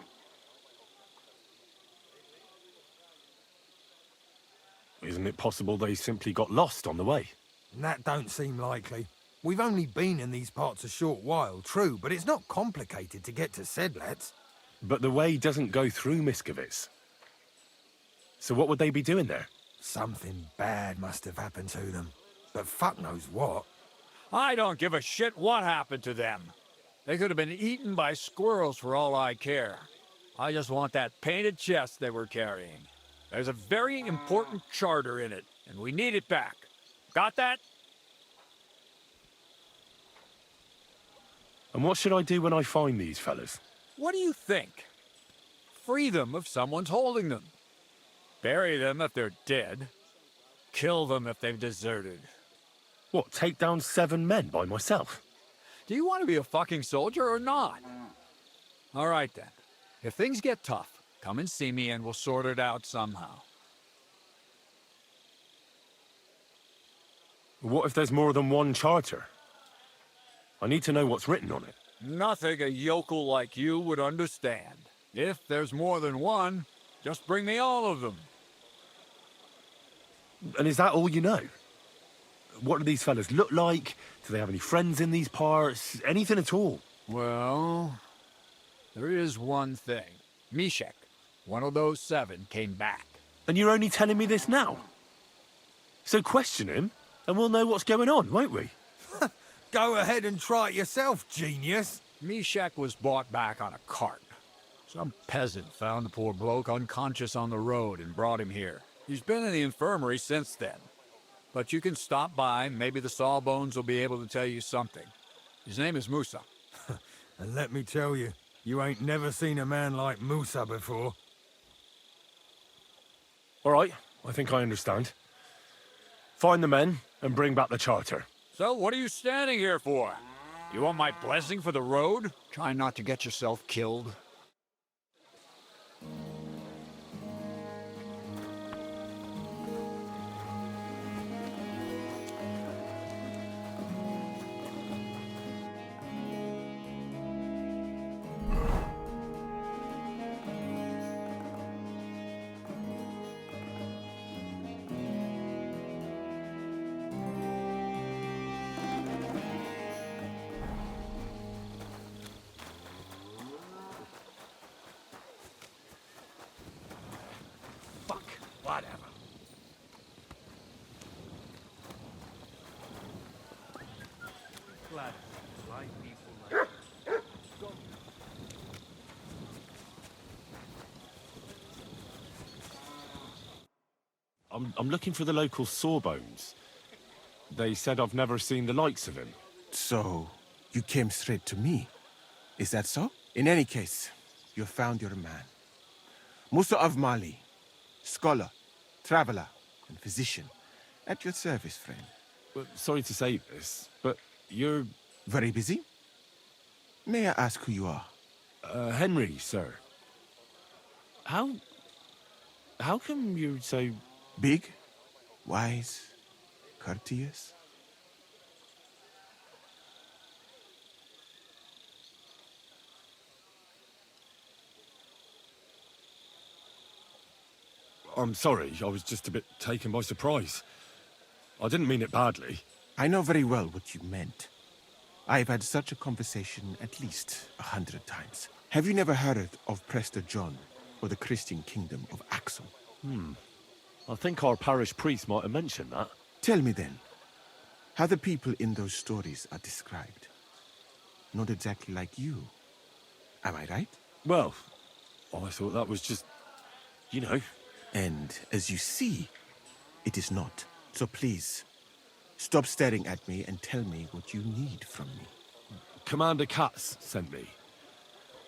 Isn't it possible they simply got lost on the way? That don't seem likely. We've only been in these parts a short while, true, but it's not complicated to get to Sedlitz. But the way doesn't go through Miskovitz. So what would they be doing there? Something bad must have happened to them. But fuck knows what. I don't give a shit what happened to them. They could have been eaten by squirrels for all I care. I just want that painted chest they were carrying. There's a very important charter in it, and we need it back. Got that? And what should I do when I find these fellas? What do you think? Free them if someone's holding them. Bury them if they're dead. Kill them if they've deserted. What, take down 7 men by myself? Do you want to be a fucking soldier or not? All right then. If things get tough, come and see me and we'll sort it out somehow. What if there's more than one charter? I need to know what's written on it. Nothing a yokel like you would understand. If there's more than one, just bring me all of them. And is that all you know? What do these fellas look like? Do they have any friends in these parts? Anything at all? Well, there is one thing. Mishek, one of those 7, came back. And you're only telling me this now? So question him, and we'll know what's going on, won't we? Go ahead and try it yourself, genius. Meshach was brought back on a cart. Some peasant found the poor bloke unconscious on the road and brought him here. He's been in the infirmary since then. But you can stop by, maybe the Sawbones will be able to tell you something. His name is Musa. And let me tell you, you ain't never seen a man like Musa before. All right, I think I understand. Find the men and bring back the charter. So what are you standing here for? You want my blessing for the road? Try not to get yourself killed. Whatever. Glad blind people like I'm looking for the local Sawbones. They said I've never seen the likes of him. So, you came straight to me. Is that so? In any case, you found your man. Musa of Mali, scholar, traveler, and physician. At your service, friend. Well, sorry to say this, but you're... Very busy? May I ask who you are? Henry, sir. How come you're so... Big, wise, courteous? I'm sorry, I was just a bit taken by surprise. I didn't mean it badly. I know very well what you meant. I've had such a conversation at least 100 times. Have you never heard of Prester John or the Christian kingdom of Axel? I think our parish priest might have mentioned that. Tell me then, how the people in those stories are described. Not exactly like you. Am I right? Well, I thought that was just, you know. And as you see, it is not. So please, stop staring at me and tell me what you need from me. Commander Katz sent me.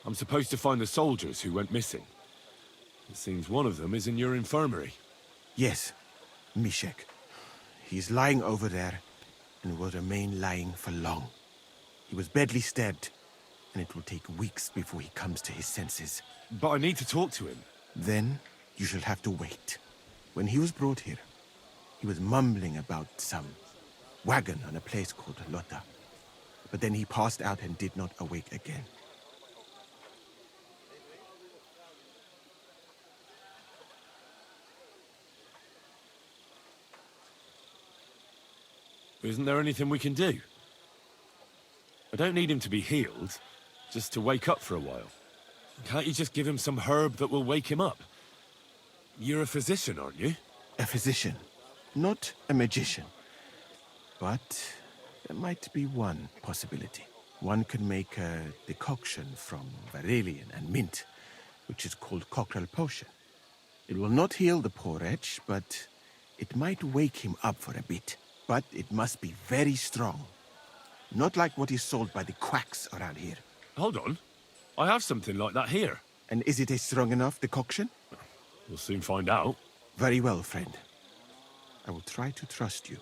I'm supposed to find the soldiers who went missing. It seems one of them is in your infirmary. Yes, Meshach. He's lying over there and will remain lying for long. He was badly stabbed, and it will take weeks before he comes to his senses. But I need to talk to him. Then you shall have to wait. When he was brought here, he was mumbling about some wagon on a place called Lota. But then he passed out and did not awake again. Isn't there anything we can do? I don't need him to be healed, just to wake up for a while. Can't you just give him some herb that will wake him up? You're a physician, aren't you? A physician, not a magician. But there might be one possibility. One could make a decoction from Varelian and mint, which is called cockerel potion. It will not heal the poor wretch, but it might wake him up for a bit. But it must be very strong. Not like what is sold by the quacks around here. Hold on. I have something like that here. And is it a strong enough decoction? We'll soon find out. Very well, friend. I will try to trust you.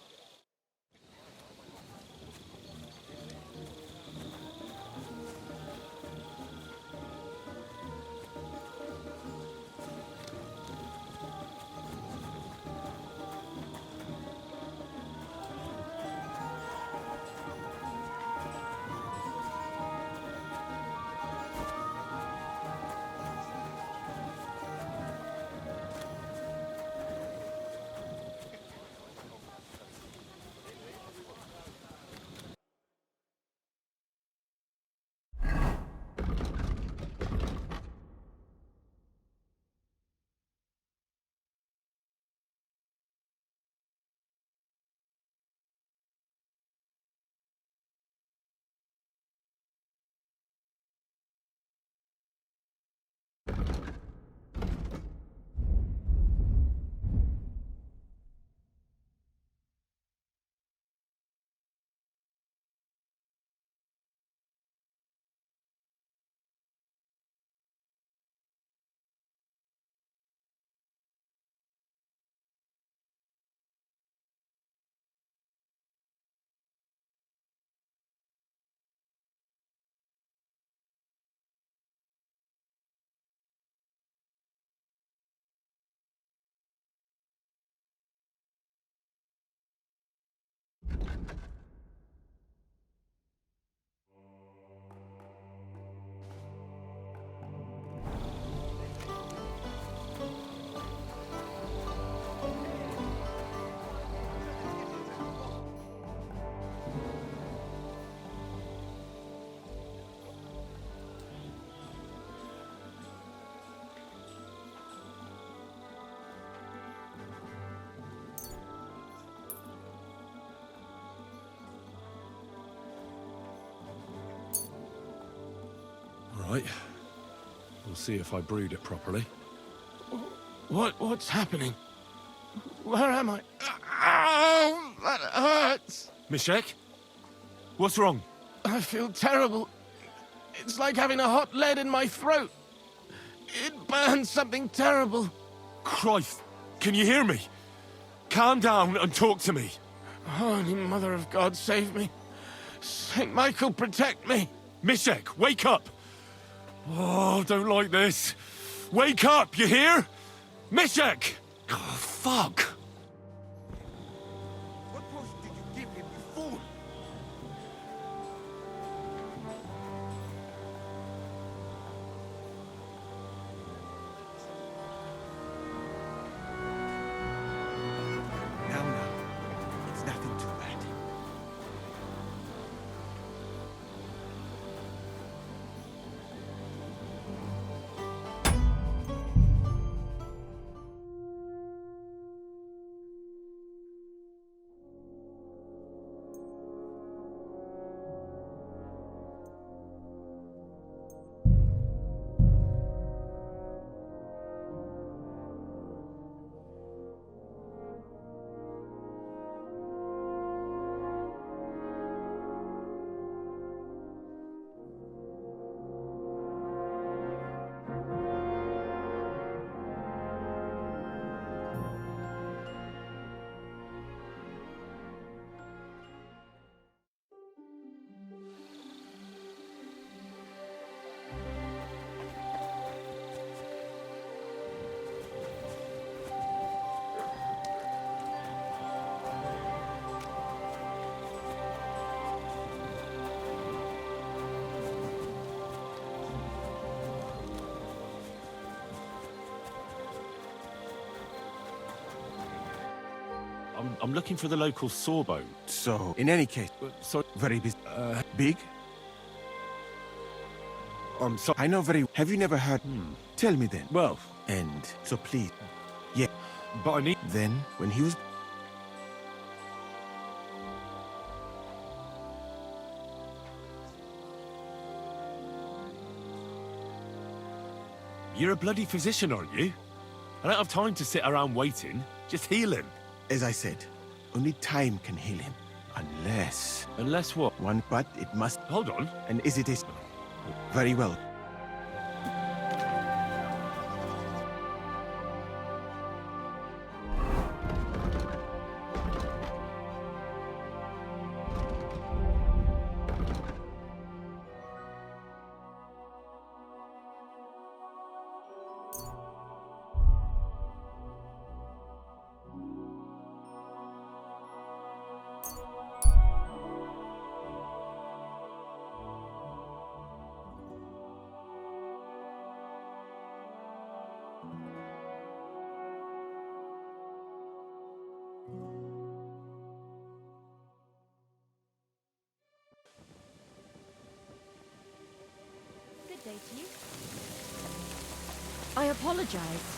right. We'll see if I brewed it properly. What's happening? Where am I? Ow! That hurts! Mishek? What's wrong? I feel terrible. It's like having a hot lead in my throat. It burns something terrible. Christ! Can you hear me? Calm down and talk to me. Holy Mother of God, save me. Saint Michael, protect me. Mishek, wake up! Oh, don't like this. Wake up, you hear? Mishek! Oh, fuck! What potion did you give him, you fool? Now. It's nothing too bad. I'm looking for the local sawboat. So, in any case, very busy. Big? I'm sorry. I know very. Have you never heard? Tell me then. Well, And so please. Yeah. but I need. Then, when he was. You're a bloody physician, aren't you? I don't have time to sit around waiting. Just heal him. As I said, only time can heal him. Unless. Unless what? One, but it must. Hold on. And is it is. Very well. Good day to you. I apologize.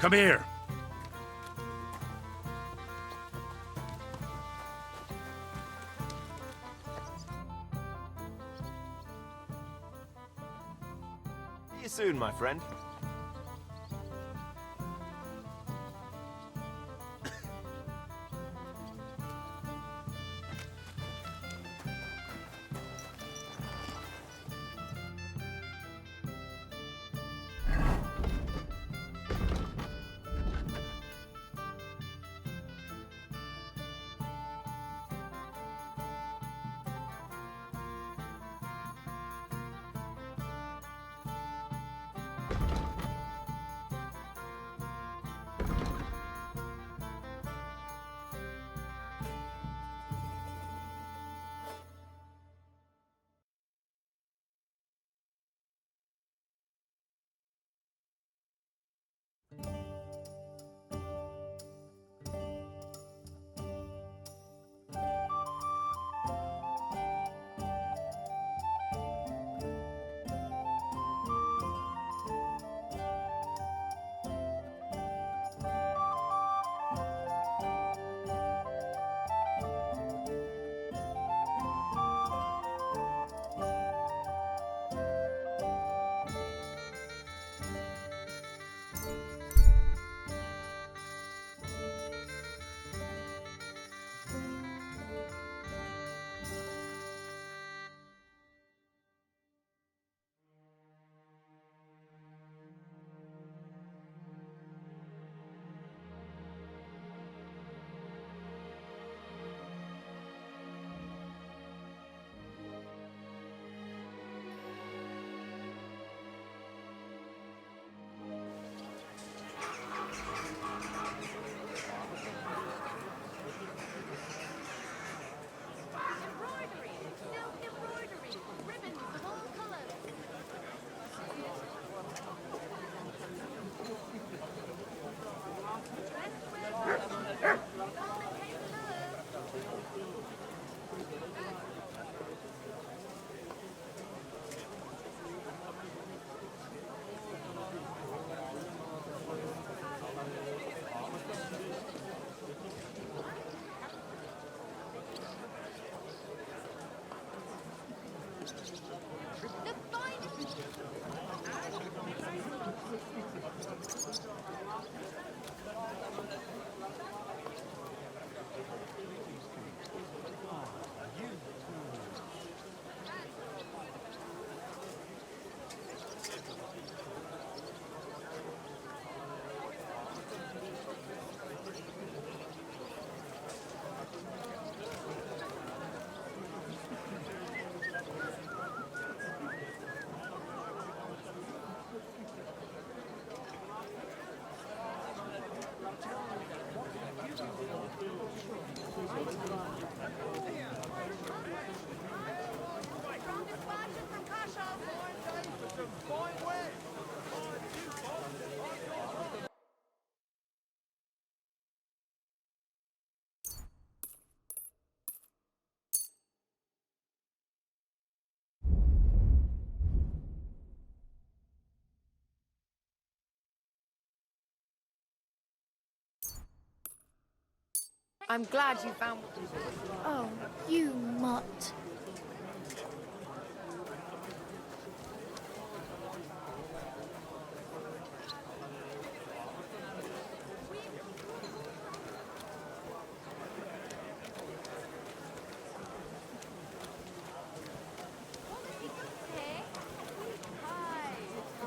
Come here. See you soon, my friend. I'm glad you found... Oh, you mutt.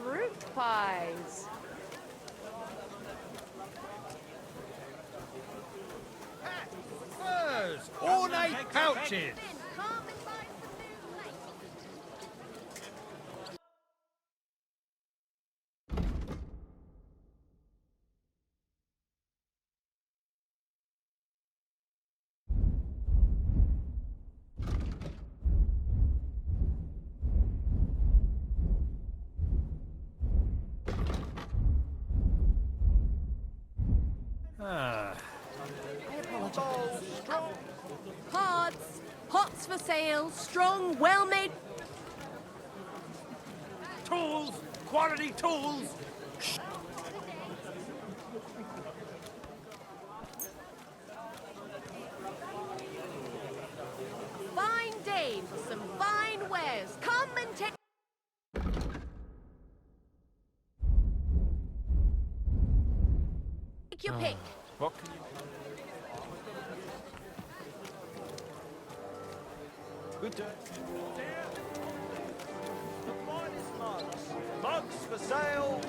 Fruit pies. Furs! Ornate pouches! Ah. I apologize. Pods! Pots for sale, strong, well-made... Tools! Quality tools! Take your pick. What can you... Good day. The finest mugs. Mugs for sale.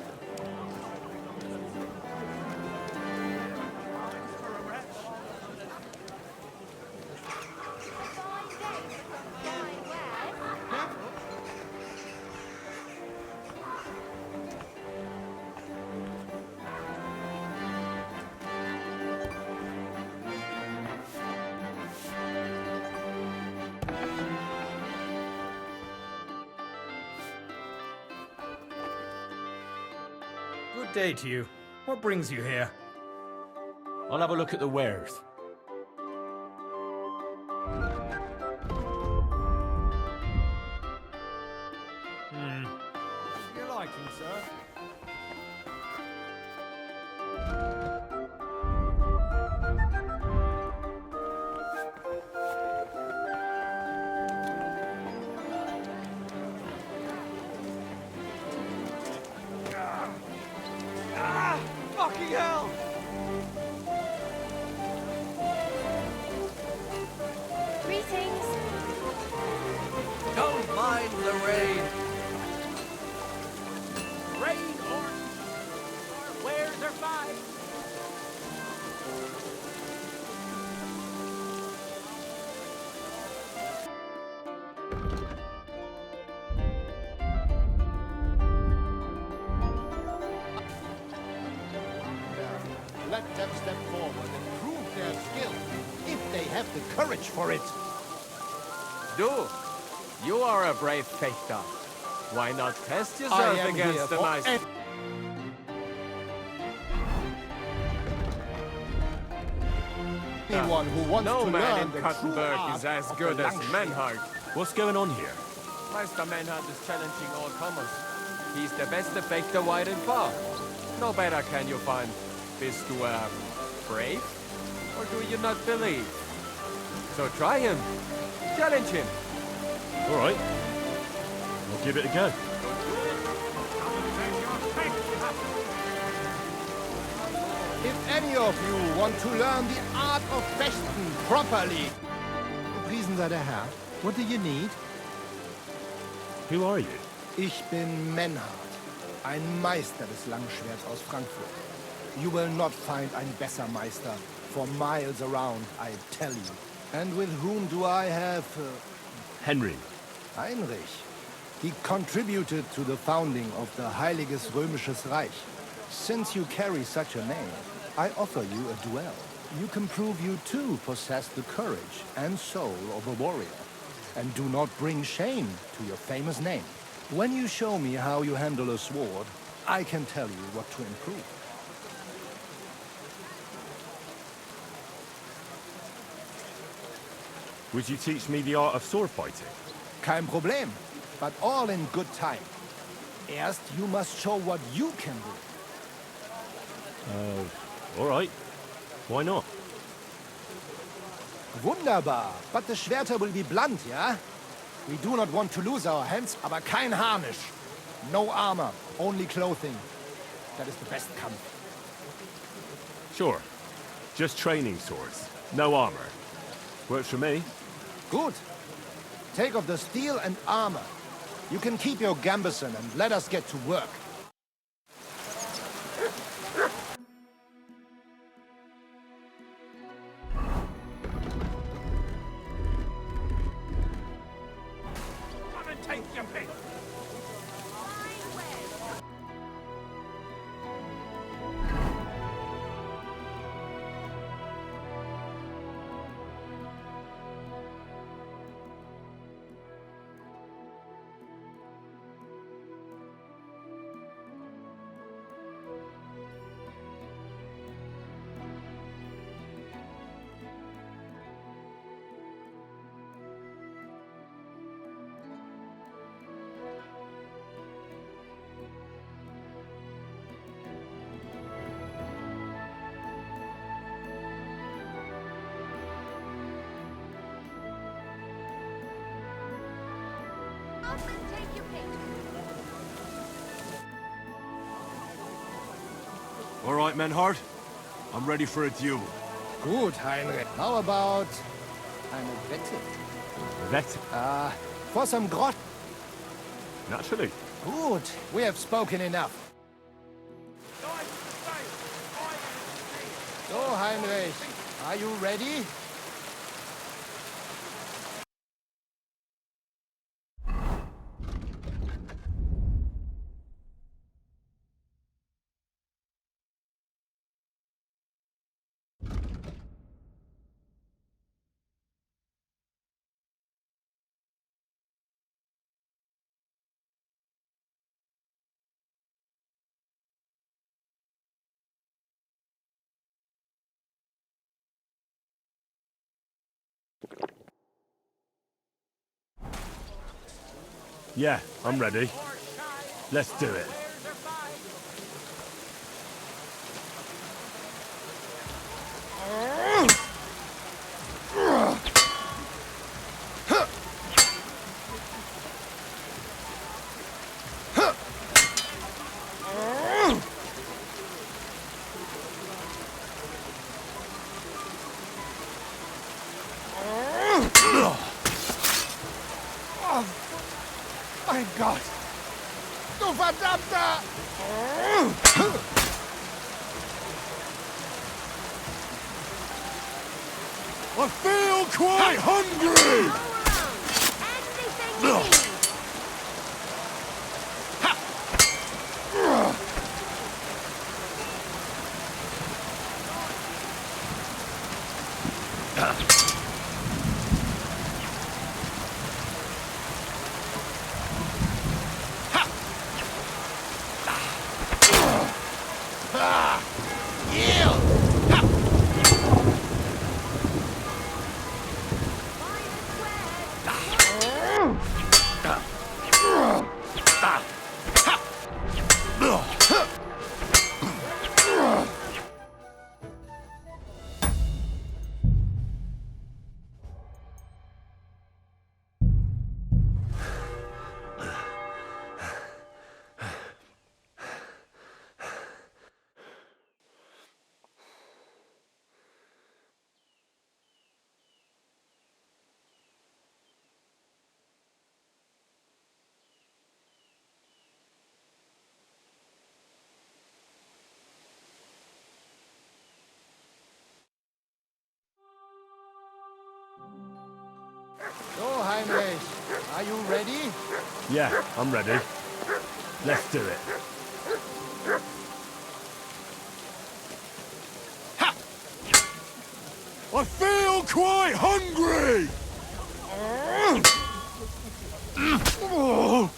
Good day to you. What brings you here? I'll have a look at the wares. Your liking, sir. Fucking hell! Greetings. Don't mind the rain. Rain or... Our wares are fine. Let them step forward and prove their skill, if they have the courage for it. Do. You are a brave fechter. Why not test yourself against the Meister? Anyone who wants no to man learn in the Kuttenberg true is art as of good the as Langschwert. Menhart. What's going on here? Meister Menhart is challenging all comers. He's the best fechter wide and far. No better can you find. Bist du brave? Or do you not believe? So try him. Challenge him. All right. I'll give it a go. If any of you want to learn the art of fechten properly, Priesen sei der Herr. What do you need? Who are you? ich bin Menhart, ein Meister des Langschwerts aus Frankfurt. You will not find ein besser Meister for miles around, I tell you. And with whom do I have... Henry. Heinrich. He contributed to the founding of the Heiliges Römisches Reich. Since you carry such a name, I offer you a duel. You can prove you too possess the courage and soul of a warrior. And do not bring shame to your famous name. When you show me how you handle a sword, I can tell you what to improve. Would you teach me the art of sword fighting? Kein Problem, but all in good time. Erst, you must show what you can do. All right. Why not? Wunderbar, but the Schwerter will be blunt, yeah? We do not want to lose our hands, aber kein Harnisch. No armor, only clothing. That is the best Kampf. Sure. Just training swords. No armor. Works for me. Good. Take off the steel and armor. You can keep your gambeson and let us get to work. Come and take your pick. All right, Menhart. I'm ready for a duel. Gut, Heinrich. How about eine Wette? Wette? For some grot. Naturally. Good. We have spoken enough. So, Heinrich, are you ready? Yeah, I'm ready. Let's do it. Oh, mein Gott! Du verdammter! I feel quite hungry! So, Heinrich, are you ready? Yeah, I'm ready. Let's do it. I feel quite hungry! Oh,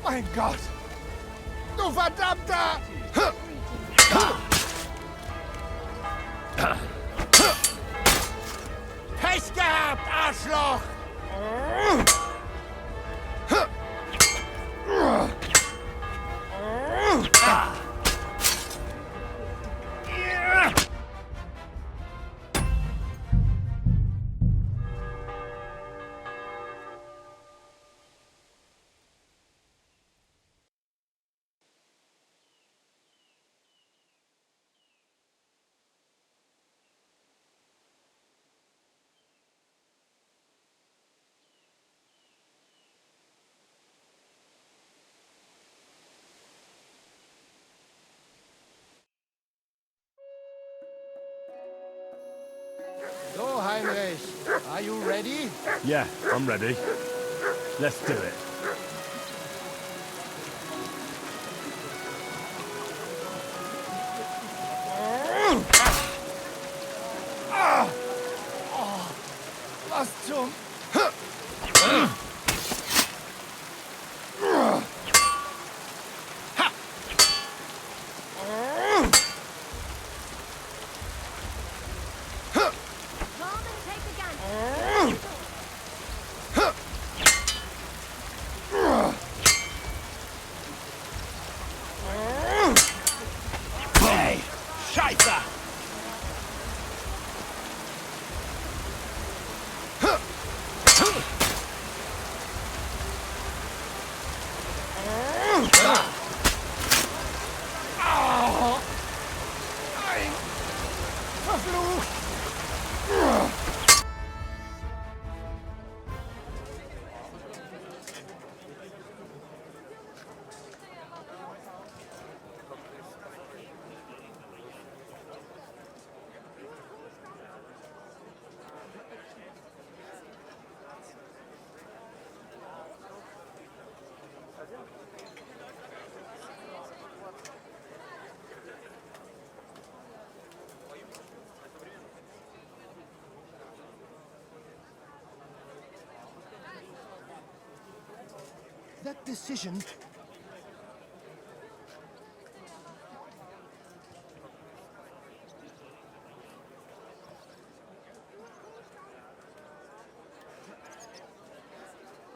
mein Gott! Du verdammter! Pech gehabt, Arschloch! So, Heinrich, are you ready? Yeah, I'm ready. Let's do it. Was zum... That decision...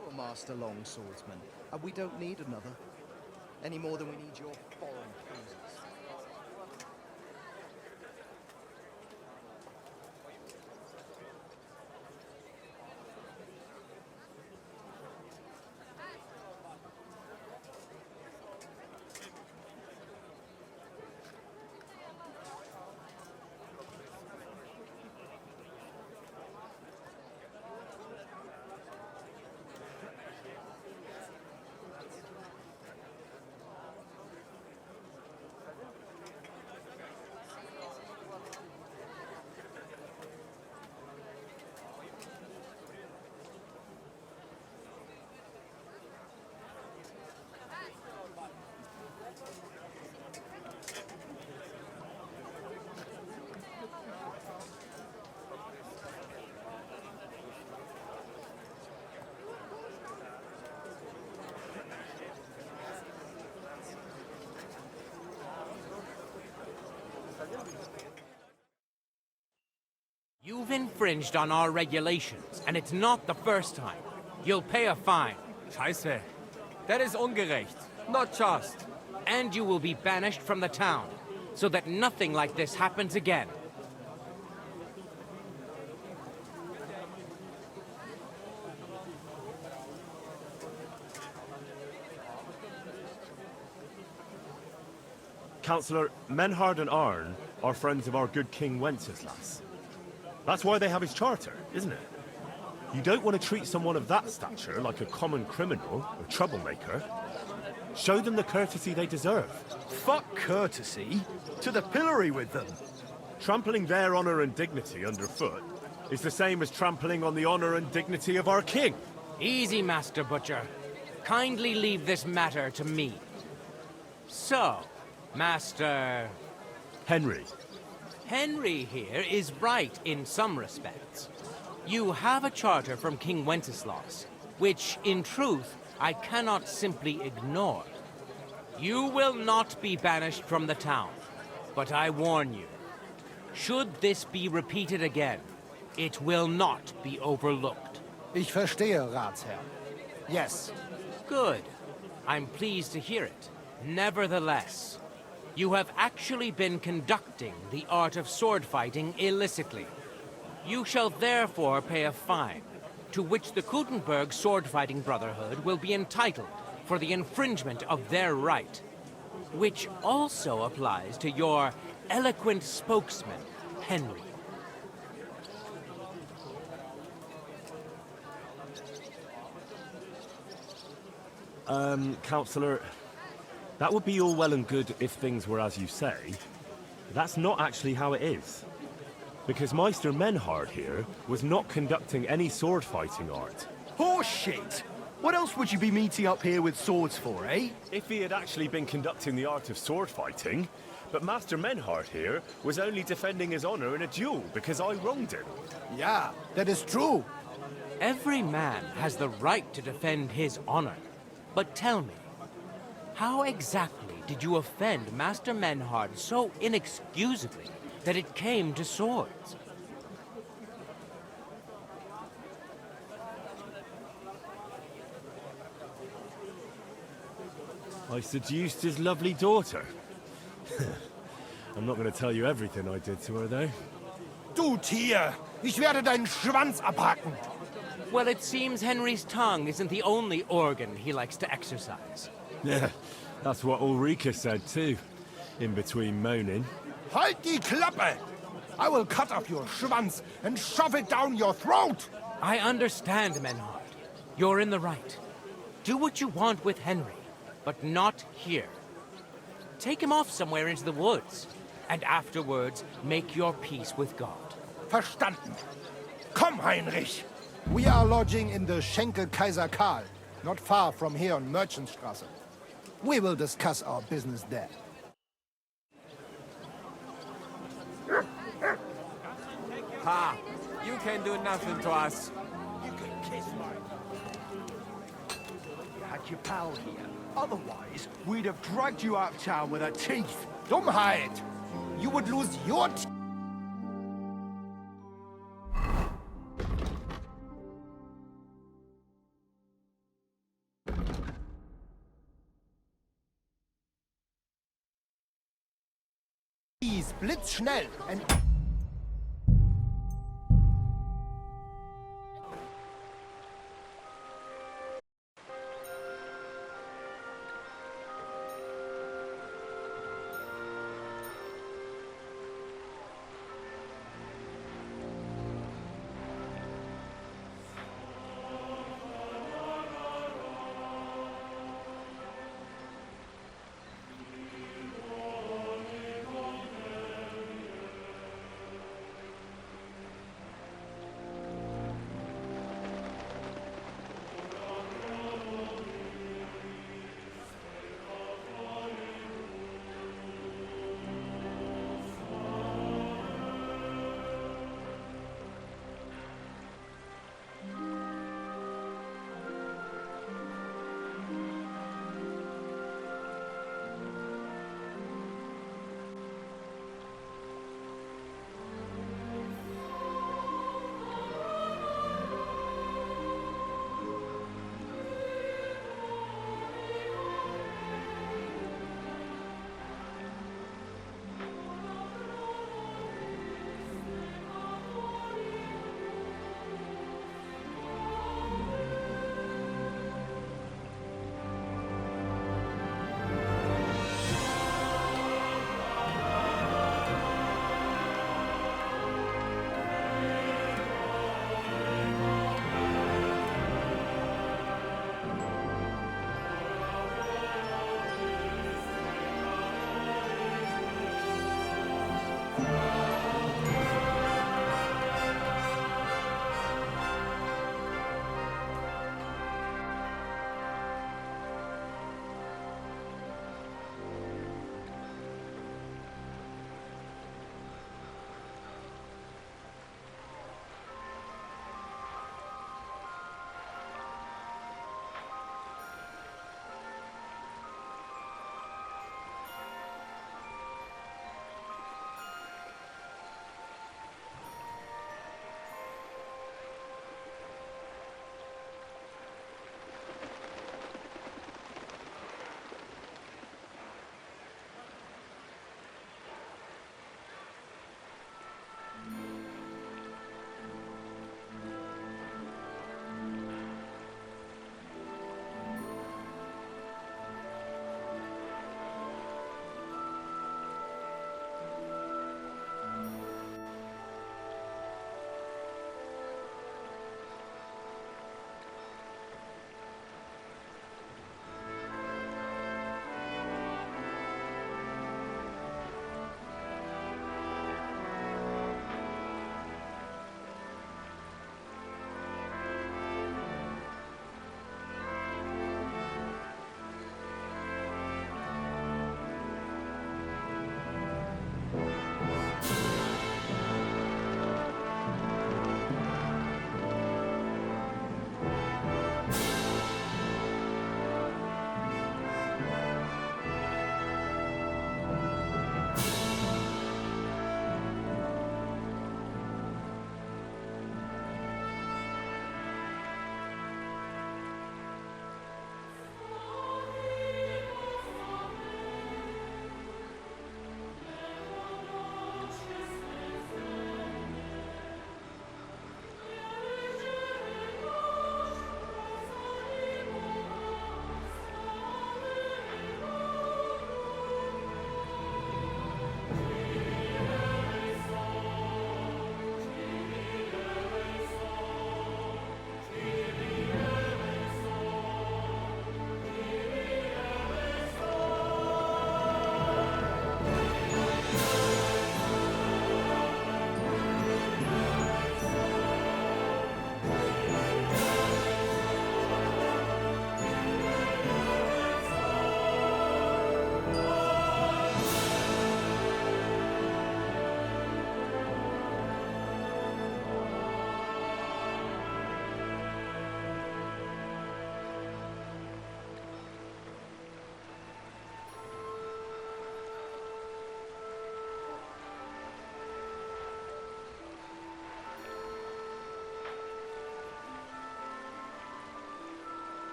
You're Master Longswordsman, and we don't need another. Any more than we need your foreign cruisers. You've infringed on our regulations, and it's not the first time. You'll pay a fine. Scheiße. That is ungerecht. Not just. And you will be banished from the town, so that nothing like this happens again. Councillor, Menhard and Arn are friends of our good King Wenceslas. That's why they have his charter, isn't it? You don't want to treat someone of that stature like a common criminal or troublemaker. Show them the courtesy they deserve. Fuck courtesy. To the pillory with them. Trampling their honor and dignity underfoot is the same as trampling on the honor and dignity of our king. Easy, Master Butcher. Kindly leave this matter to me. So, Master... Henry. Henry here is right in some respects. You have a charter from King Wenceslas, which, in truth, I cannot simply ignore. You will not be banished from the town, but I warn you, should this be repeated again, it will not be overlooked. Ich verstehe, Ratsherr. Yes. Good. I'm pleased to hear it. Nevertheless, you have actually been conducting the art of sword fighting illicitly. You shall therefore pay a fine, to which the Kuttenberg Sword Fighting Brotherhood will be entitled for the infringement of their right, which also applies to your eloquent spokesman, Henry. Councillor, that would be all well and good if things were as you say. But that's not actually how it is. Because Meister Menhard here was not conducting any sword fighting art. Horseshit! What else would you be meeting up here with swords for, eh? If he had actually been conducting the art of sword fighting, but Master Menhard here was only defending his honor in a duel because I wronged him. Yeah, that is true. Every man has the right to defend his honor. But tell me, how exactly did you offend Master Menhard so inexcusably that it came to swords? I seduced his lovely daughter. I'm not going to tell you everything I did to her, though. Du Tier! Ich werde deinen Schwanz abhacken! Well, it seems Henry's tongue isn't the only organ he likes to exercise. Yeah, that's what Ulrika said, too. In between moaning. Halt die Klappe! I will cut off your Schwanz and shove it down your throat! I understand, Menhard. You're in the right. Do what you want with Henry, but not here. Take him off somewhere into the woods, and afterwards make your peace with God. Verstanden. Komm, Heinrich! We are lodging in the Schenkel Kaiser Karl. not far from here on Merchantstrasse. We will discuss our business there. Ha! You can do nothing to us. You can kiss my... You had your pal here. Otherwise, we'd have dragged you out of town with our teeth. Dummheit! You would lose your teeth. Blitzschnell and